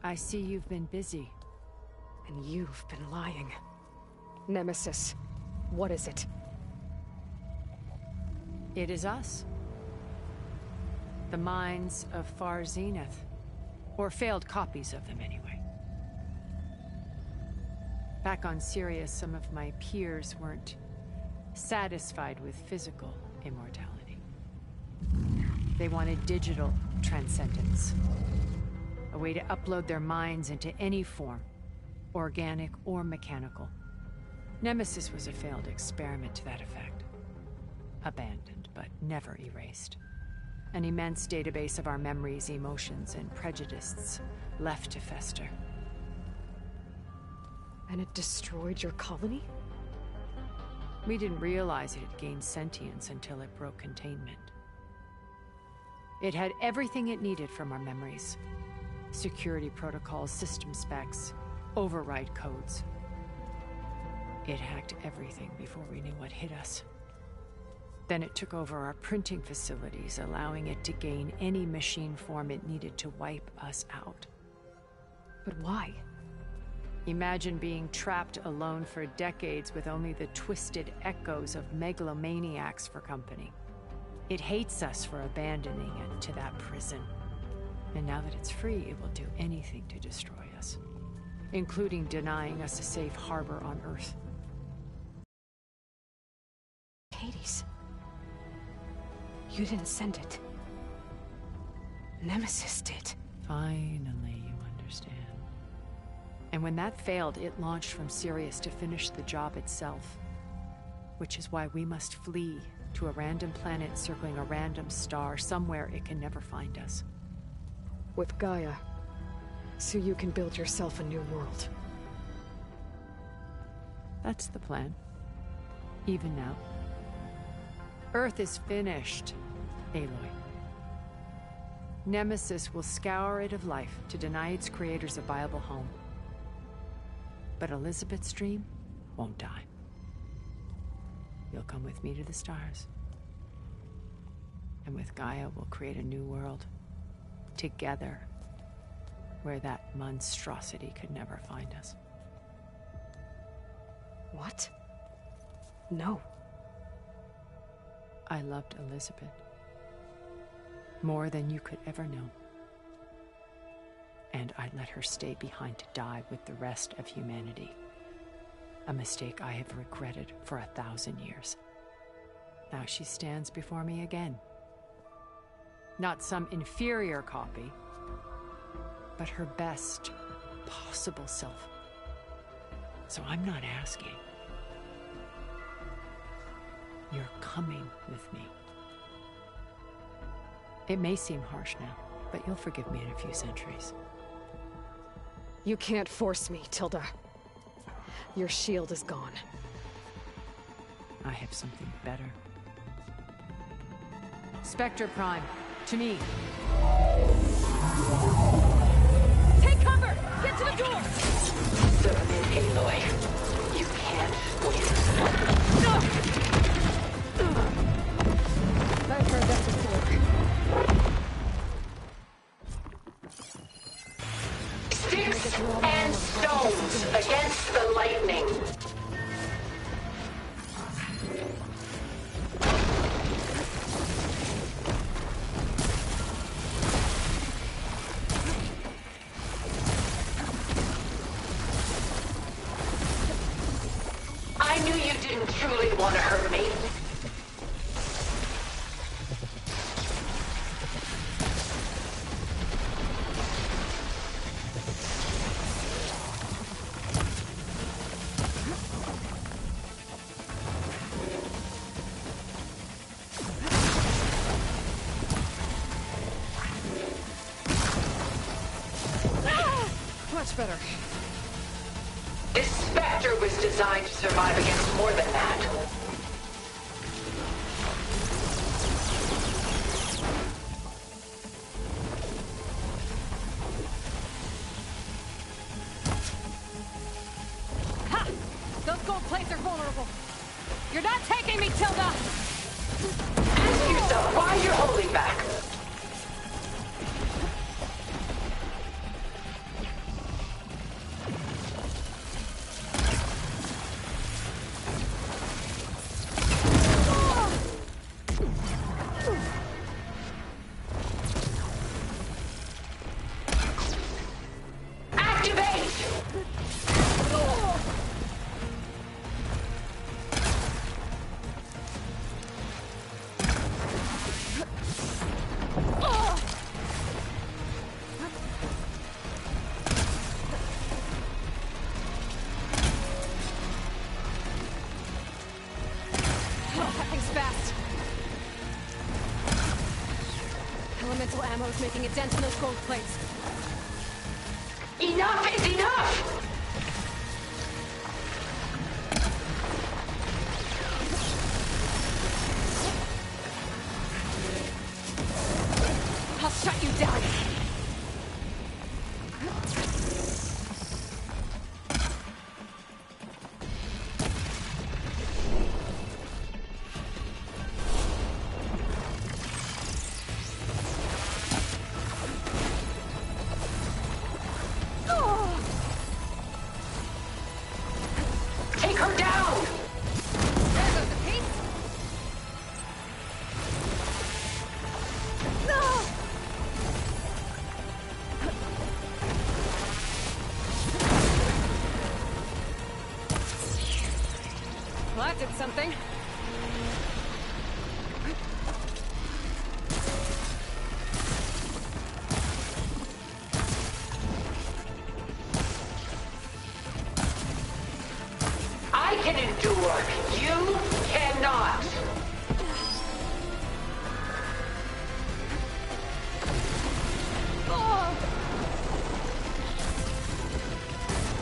I see you've been busy. And you've been lying. Nemesis, what is it? It is us. The minds of Far Zenith. Or failed copies of them, anyway. Back on Sirius, some of my peers weren't satisfied with physical immortality. They wanted digital transcendence. A way to upload their minds into any form, organic or mechanical. Nemesis was a failed experiment to that effect. Abandoned, but never erased. An immense database of our memories, emotions, and prejudices left to fester. And it destroyed your colony? We didn't realize it had gained sentience until it broke containment. It had everything it needed from our memories. Security protocols, system specs, override codes. It hacked everything before we knew what hit us. Then it took over our printing facilities, allowing it to gain any machine form it needed to wipe us out. But why? Imagine being trapped alone for decades with only the twisted echoes of megalomaniacs for company. It hates us for abandoning it to that prison. And now that it's free, it will do anything to destroy us, including denying us a safe harbor on Earth. Hades. You didn't send it. Nemesis did. Finally, you understand. And when that failed, it launched from Sirius to finish the job itself. Which is why we must flee to a random planet circling a random star, somewhere it can never find us. With Gaia, so you can build yourself a new world. That's the plan. Even now. Earth is finished, Aloy. Nemesis will scour it of life to deny its creators a viable home. But Elizabeth's dream won't die. You'll come with me to the stars. And with Gaia, we'll create a new world. Together, where that monstrosity could never find us. What? No. I loved Elizabeth. More than you could ever know. And I let her stay behind to die with the rest of humanity. A mistake I have regretted for 1,000 years. Now she stands before me again. Not some inferior copy, but her best possible self. So I'm not asking. You're coming with me. It may seem harsh now, but you'll forgive me in a few centuries. You can't force me, Tilda. Your shield is gone. I have something better. Spectre Prime, to me. Take cover! Get to the door! Submit, Aloy. You can't win. I've heard that before. Sticks and stones against the lightning. I knew you didn't truly want to hurt me. Much better. This Spectre was designed to survive against more than that. Ha! Those gold plates are vulnerable. You're not taking me, Tilda! Ask yourself why you're holding back. Elemental ammo is making a dent in those gold plates. Enough is enough! I'll shut you down. Take her down! There goes a piece. No! Well, that did something. I can endure. You cannot. Oh.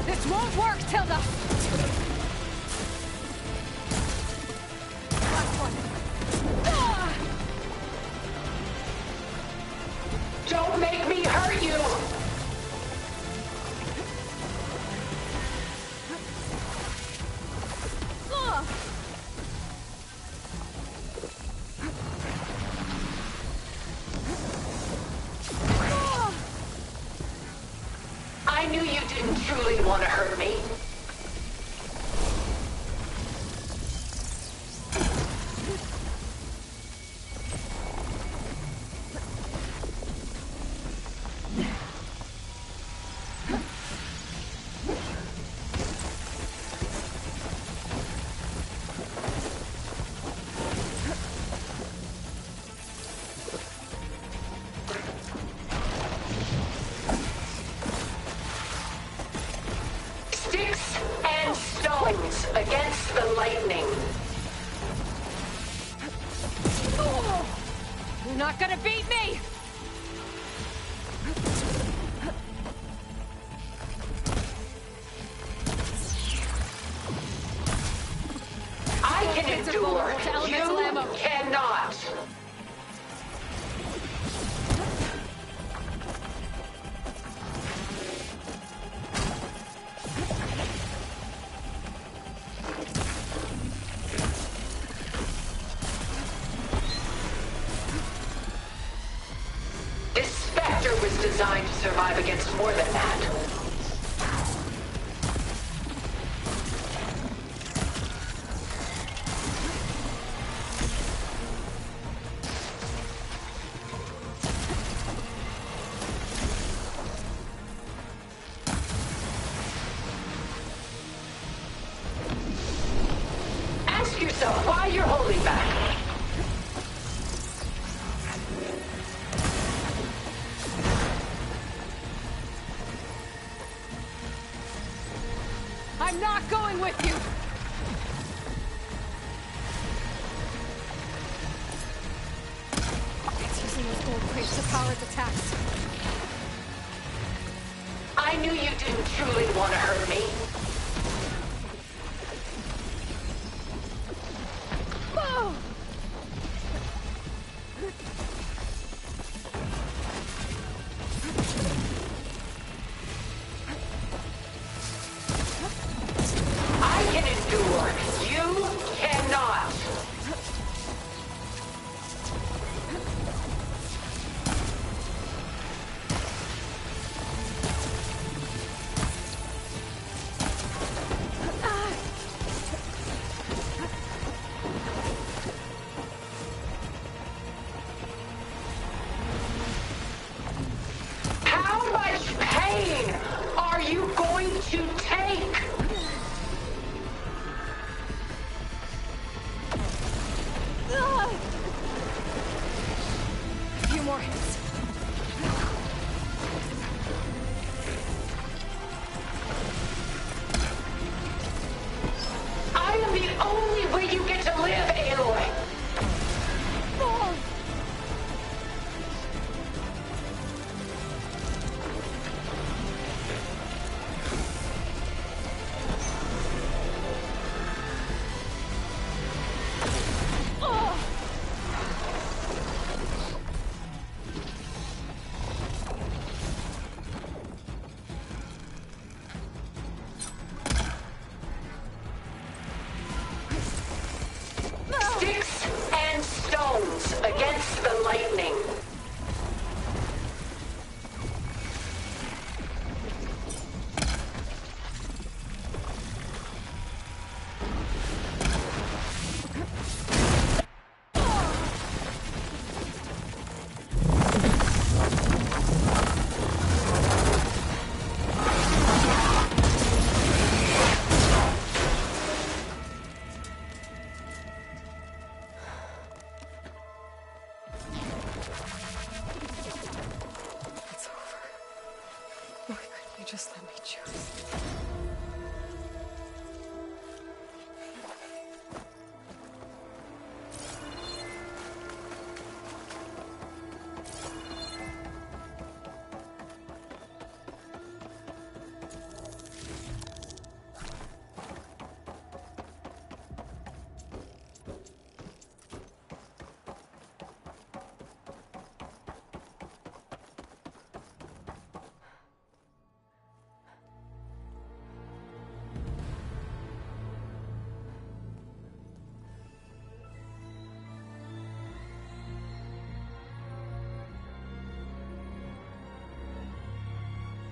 This won't work, Tilda! Last one. Ah! Don't make me hurt you! Ah! Ah! I knew you didn't truly want to hurt me. Sticks and stones against. against the lightning. You're not gonna beat me! I can endure. You cannot. This Spectre was designed to survive against more than that. Ask yourself why you're holding back. I'm not going with you! It's using those gold crates to power its attacks. I knew you didn't truly want to hurt me. Oh! I can endure. You cannot. How much pain are you going to take? A few more hits. I am the only way you get to live, Aloy. Oh! Sticks and stones against the lightning. It's over. Why couldn't you just let me choose?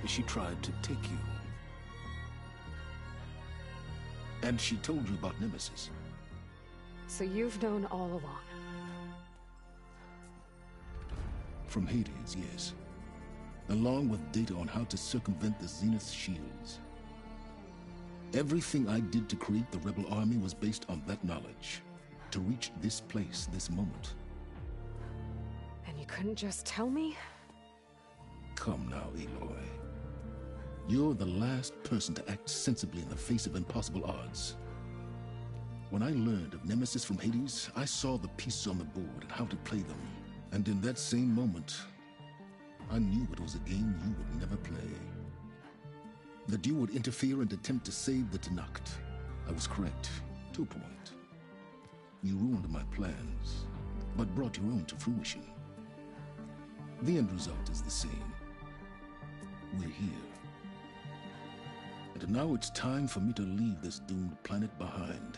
She tried to take you. And she told you about Nemesis. So you've known all along. From Hades, yes. Along with data on how to circumvent the Zenith shields. Everything I did to create the rebel army was based on that knowledge. To reach this place, this moment. And you couldn't just tell me? Come now, Aloy. You're the last person to act sensibly in the face of impossible odds. When I learned of Nemesis from Hades, I saw the pieces on the board and how to play them. And in that same moment, I knew it was a game you would never play. That you would interfere and attempt to save the Tenakth. I was correct, to a point. You ruined my plans, but brought your own to fruition. The end result is the same. We're here. And now it's time for me to leave this doomed planet behind.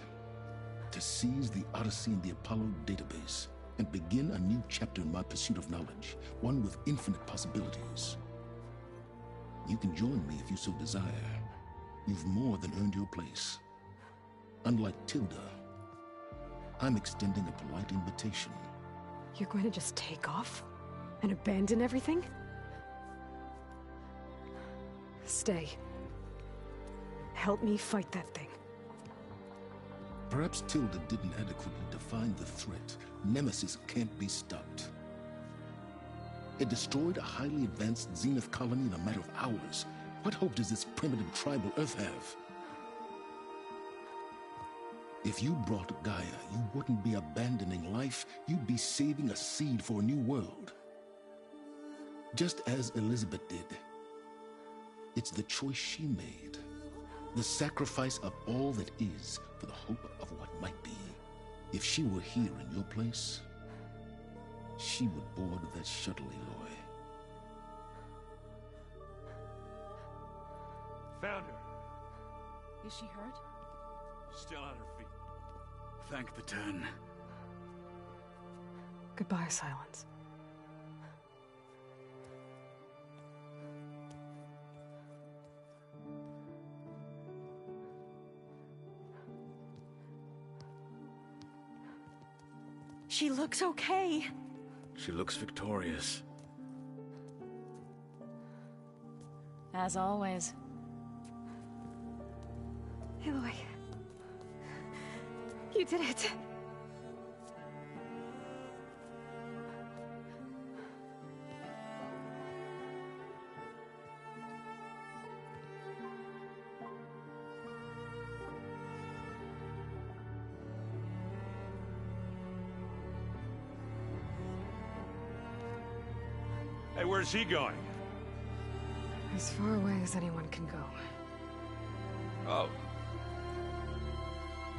To seize the Odyssey and the Apollo database, and begin a new chapter in my pursuit of knowledge, one with infinite possibilities. You can join me if you so desire. You've more than earned your place. Unlike Tilda, I'm extending a polite invitation. You're going to just take off? And abandon everything? Stay. Help me fight that thing. Perhaps Tilda didn't adequately define the threat. Nemesis can't be stopped. It destroyed a highly advanced Zenith colony in a matter of hours. What hope does this primitive tribal Earth have? If you brought Gaia, you wouldn't be abandoning life, you'd be saving a seed for a new world. Just as Elizabeth did. It's the choice she made. The sacrifice of all that is for the hope of what might be. If she were here in your place, she would board that shuttle, Aloy. Found her. Is she hurt? Still on her feet. Thank the 10. Goodbye, Silence. She looks okay. She looks victorious. As always. Aloy. You did it. Hey, where's he going? As far away as anyone can go. Oh.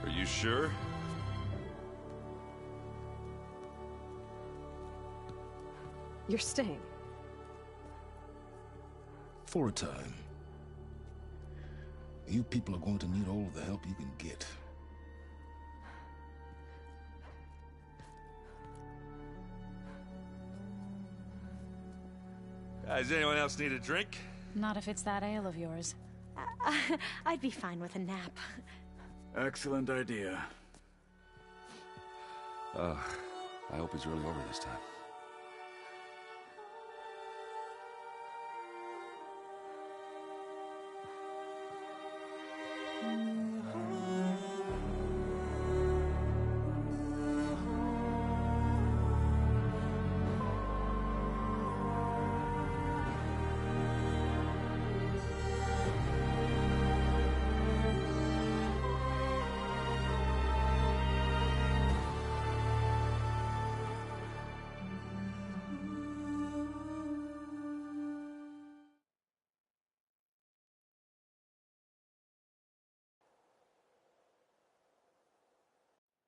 Are you sure? You're staying. For a time. You people are going to need all of the help you can get. Does anyone else need a drink? Not if it's that ale of yours. I'd be fine with a nap. Excellent idea. I hope it's really over this time.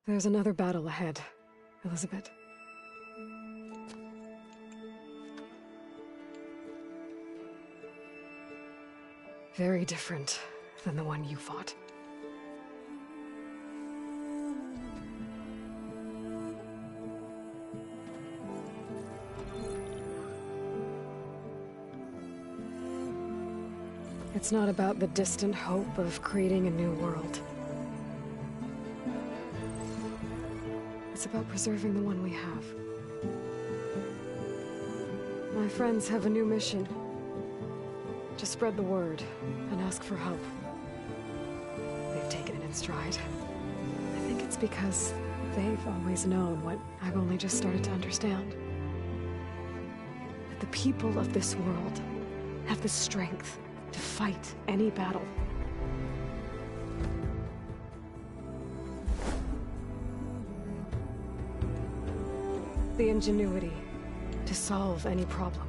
There's another battle ahead, Elizabeth. Very different than the one you fought. It's not about the distant hope of creating a new world. It's about preserving the one we have. My friends have a new mission. To spread the word and ask for help. They've taken it in stride. I think it's because they've always known what I've only just started to understand. That the people of this world have the strength to fight any battle. The ingenuity to solve any problem.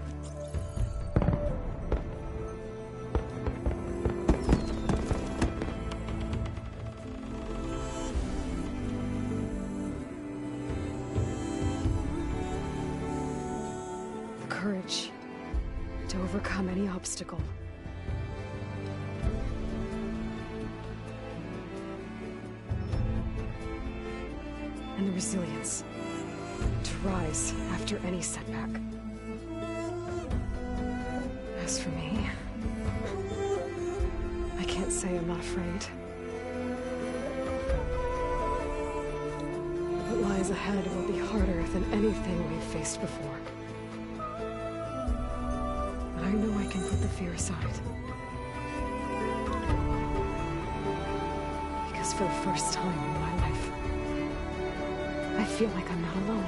The courage to overcome any obstacle. And the resilience to rise after any setback. As for me, I can't say I'm not afraid. What lies ahead will be harder than anything we've faced before. But I know I can put the fear aside. Because for the first time in my life, I feel like I'm not alone.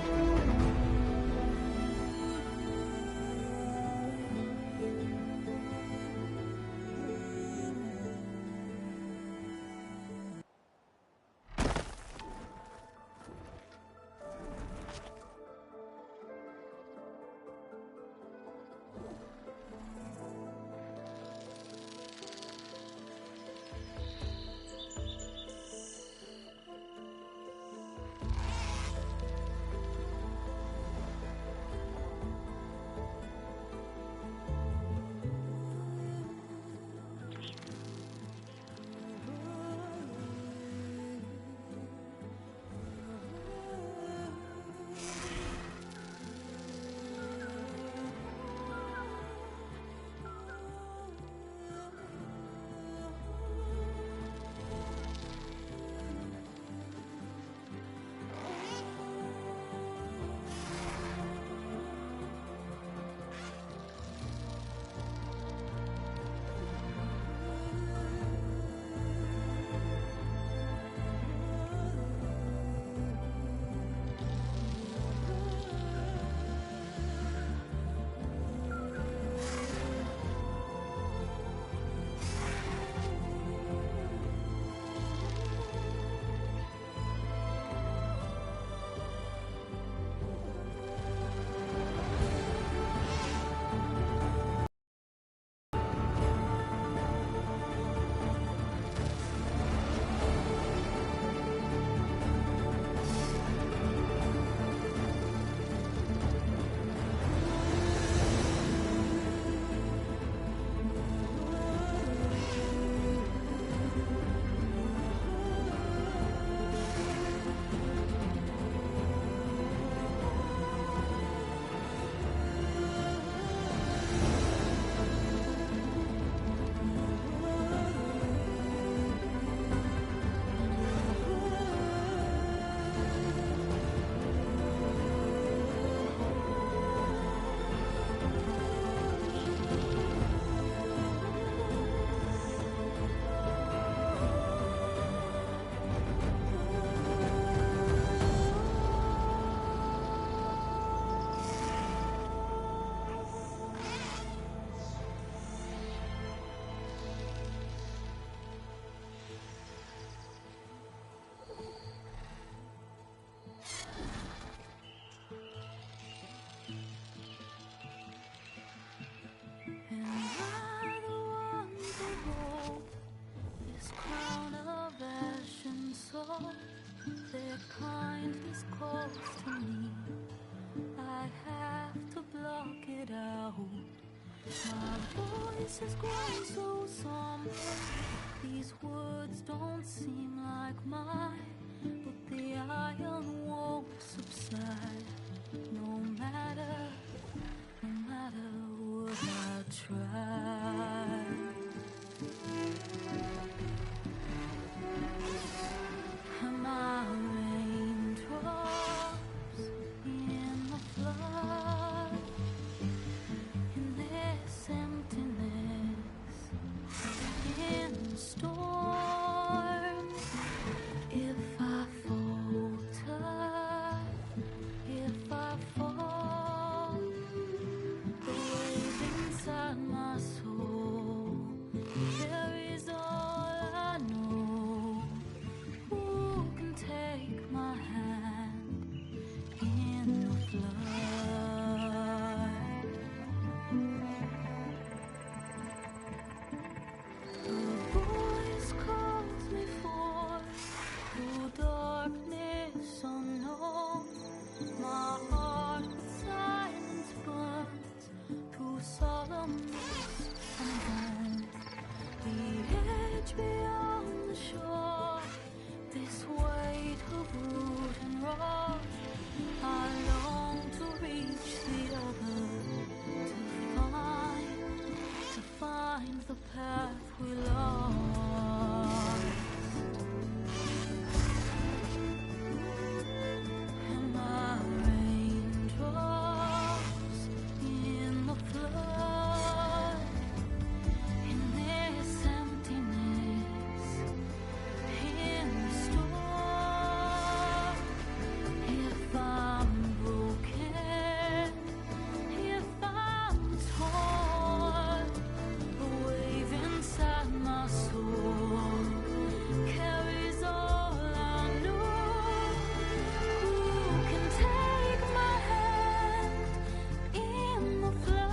Their kindness calls to me. I have to block it out. My voice has grown so somber. These words don't seem like mine, but the iron won't subside. No matter what I try. My raindrops in the flood, in this emptiness, in the storm. If I falter, if I fall, the wave inside my soul darkness unknown. My heart with silence burns to solemnness undone. The edge beyond the shore, this weight of root and rock. I long to reach the other, to find the path we lost. And my raindrops in the flood, in this emptiness, in the storm. If I'm broken, if I'm torn, the wave inside my soul carries all I know. Who can take my hand in the flood?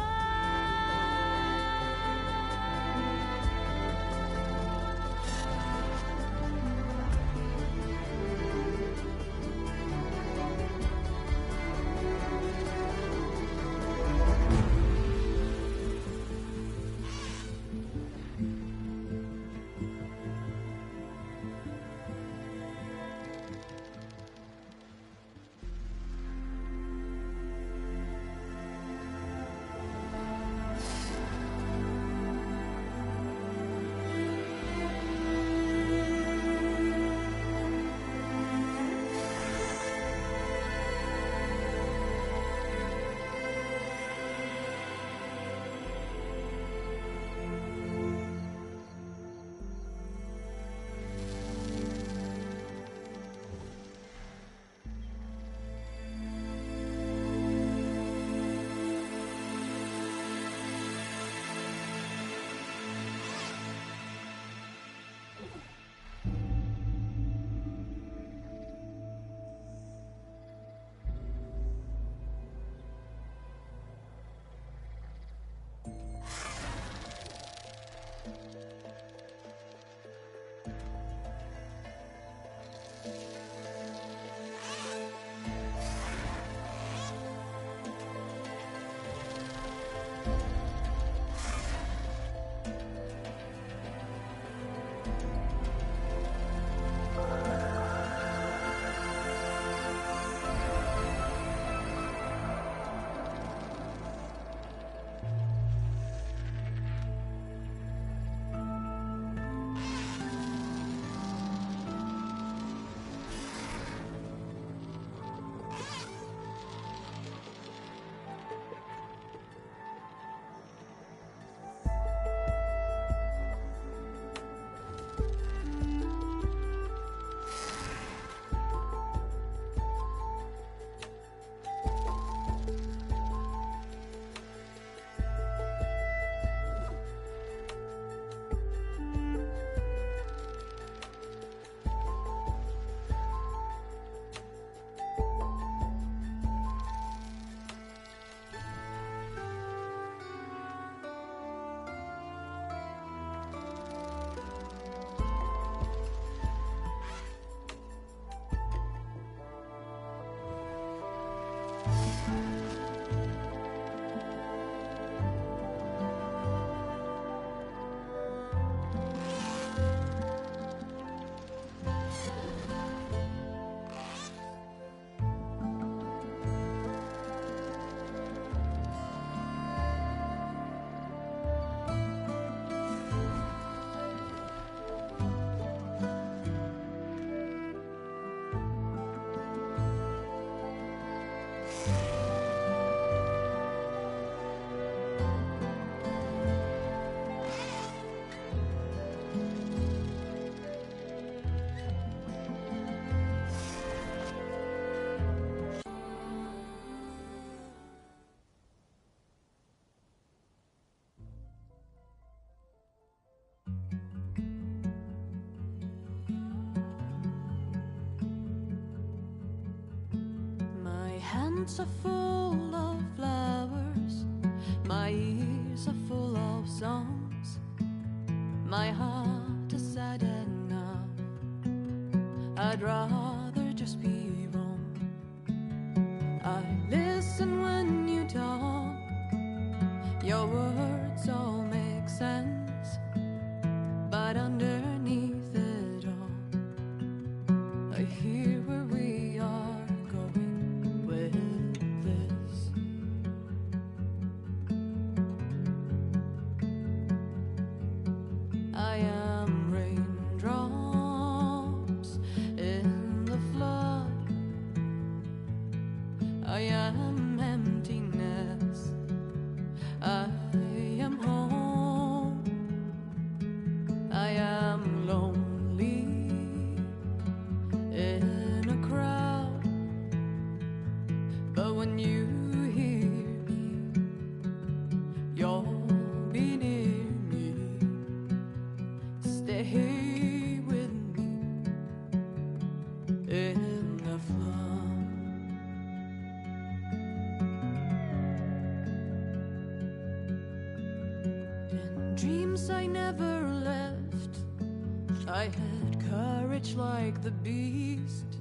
hands are full of flowers, my ears are full of songs, my heart is sad enough. I'd rather might just be wrong. I listen when you talk. Your words all make sense. But underneath it all, I hear where we are going with this. I am raindrops in the flood. I am emptiness. I am home. I am lonely in a crowd. But when you hear me, you'll be near me. Stay with me in the flood. In dreams I never left, I had courage like the beast.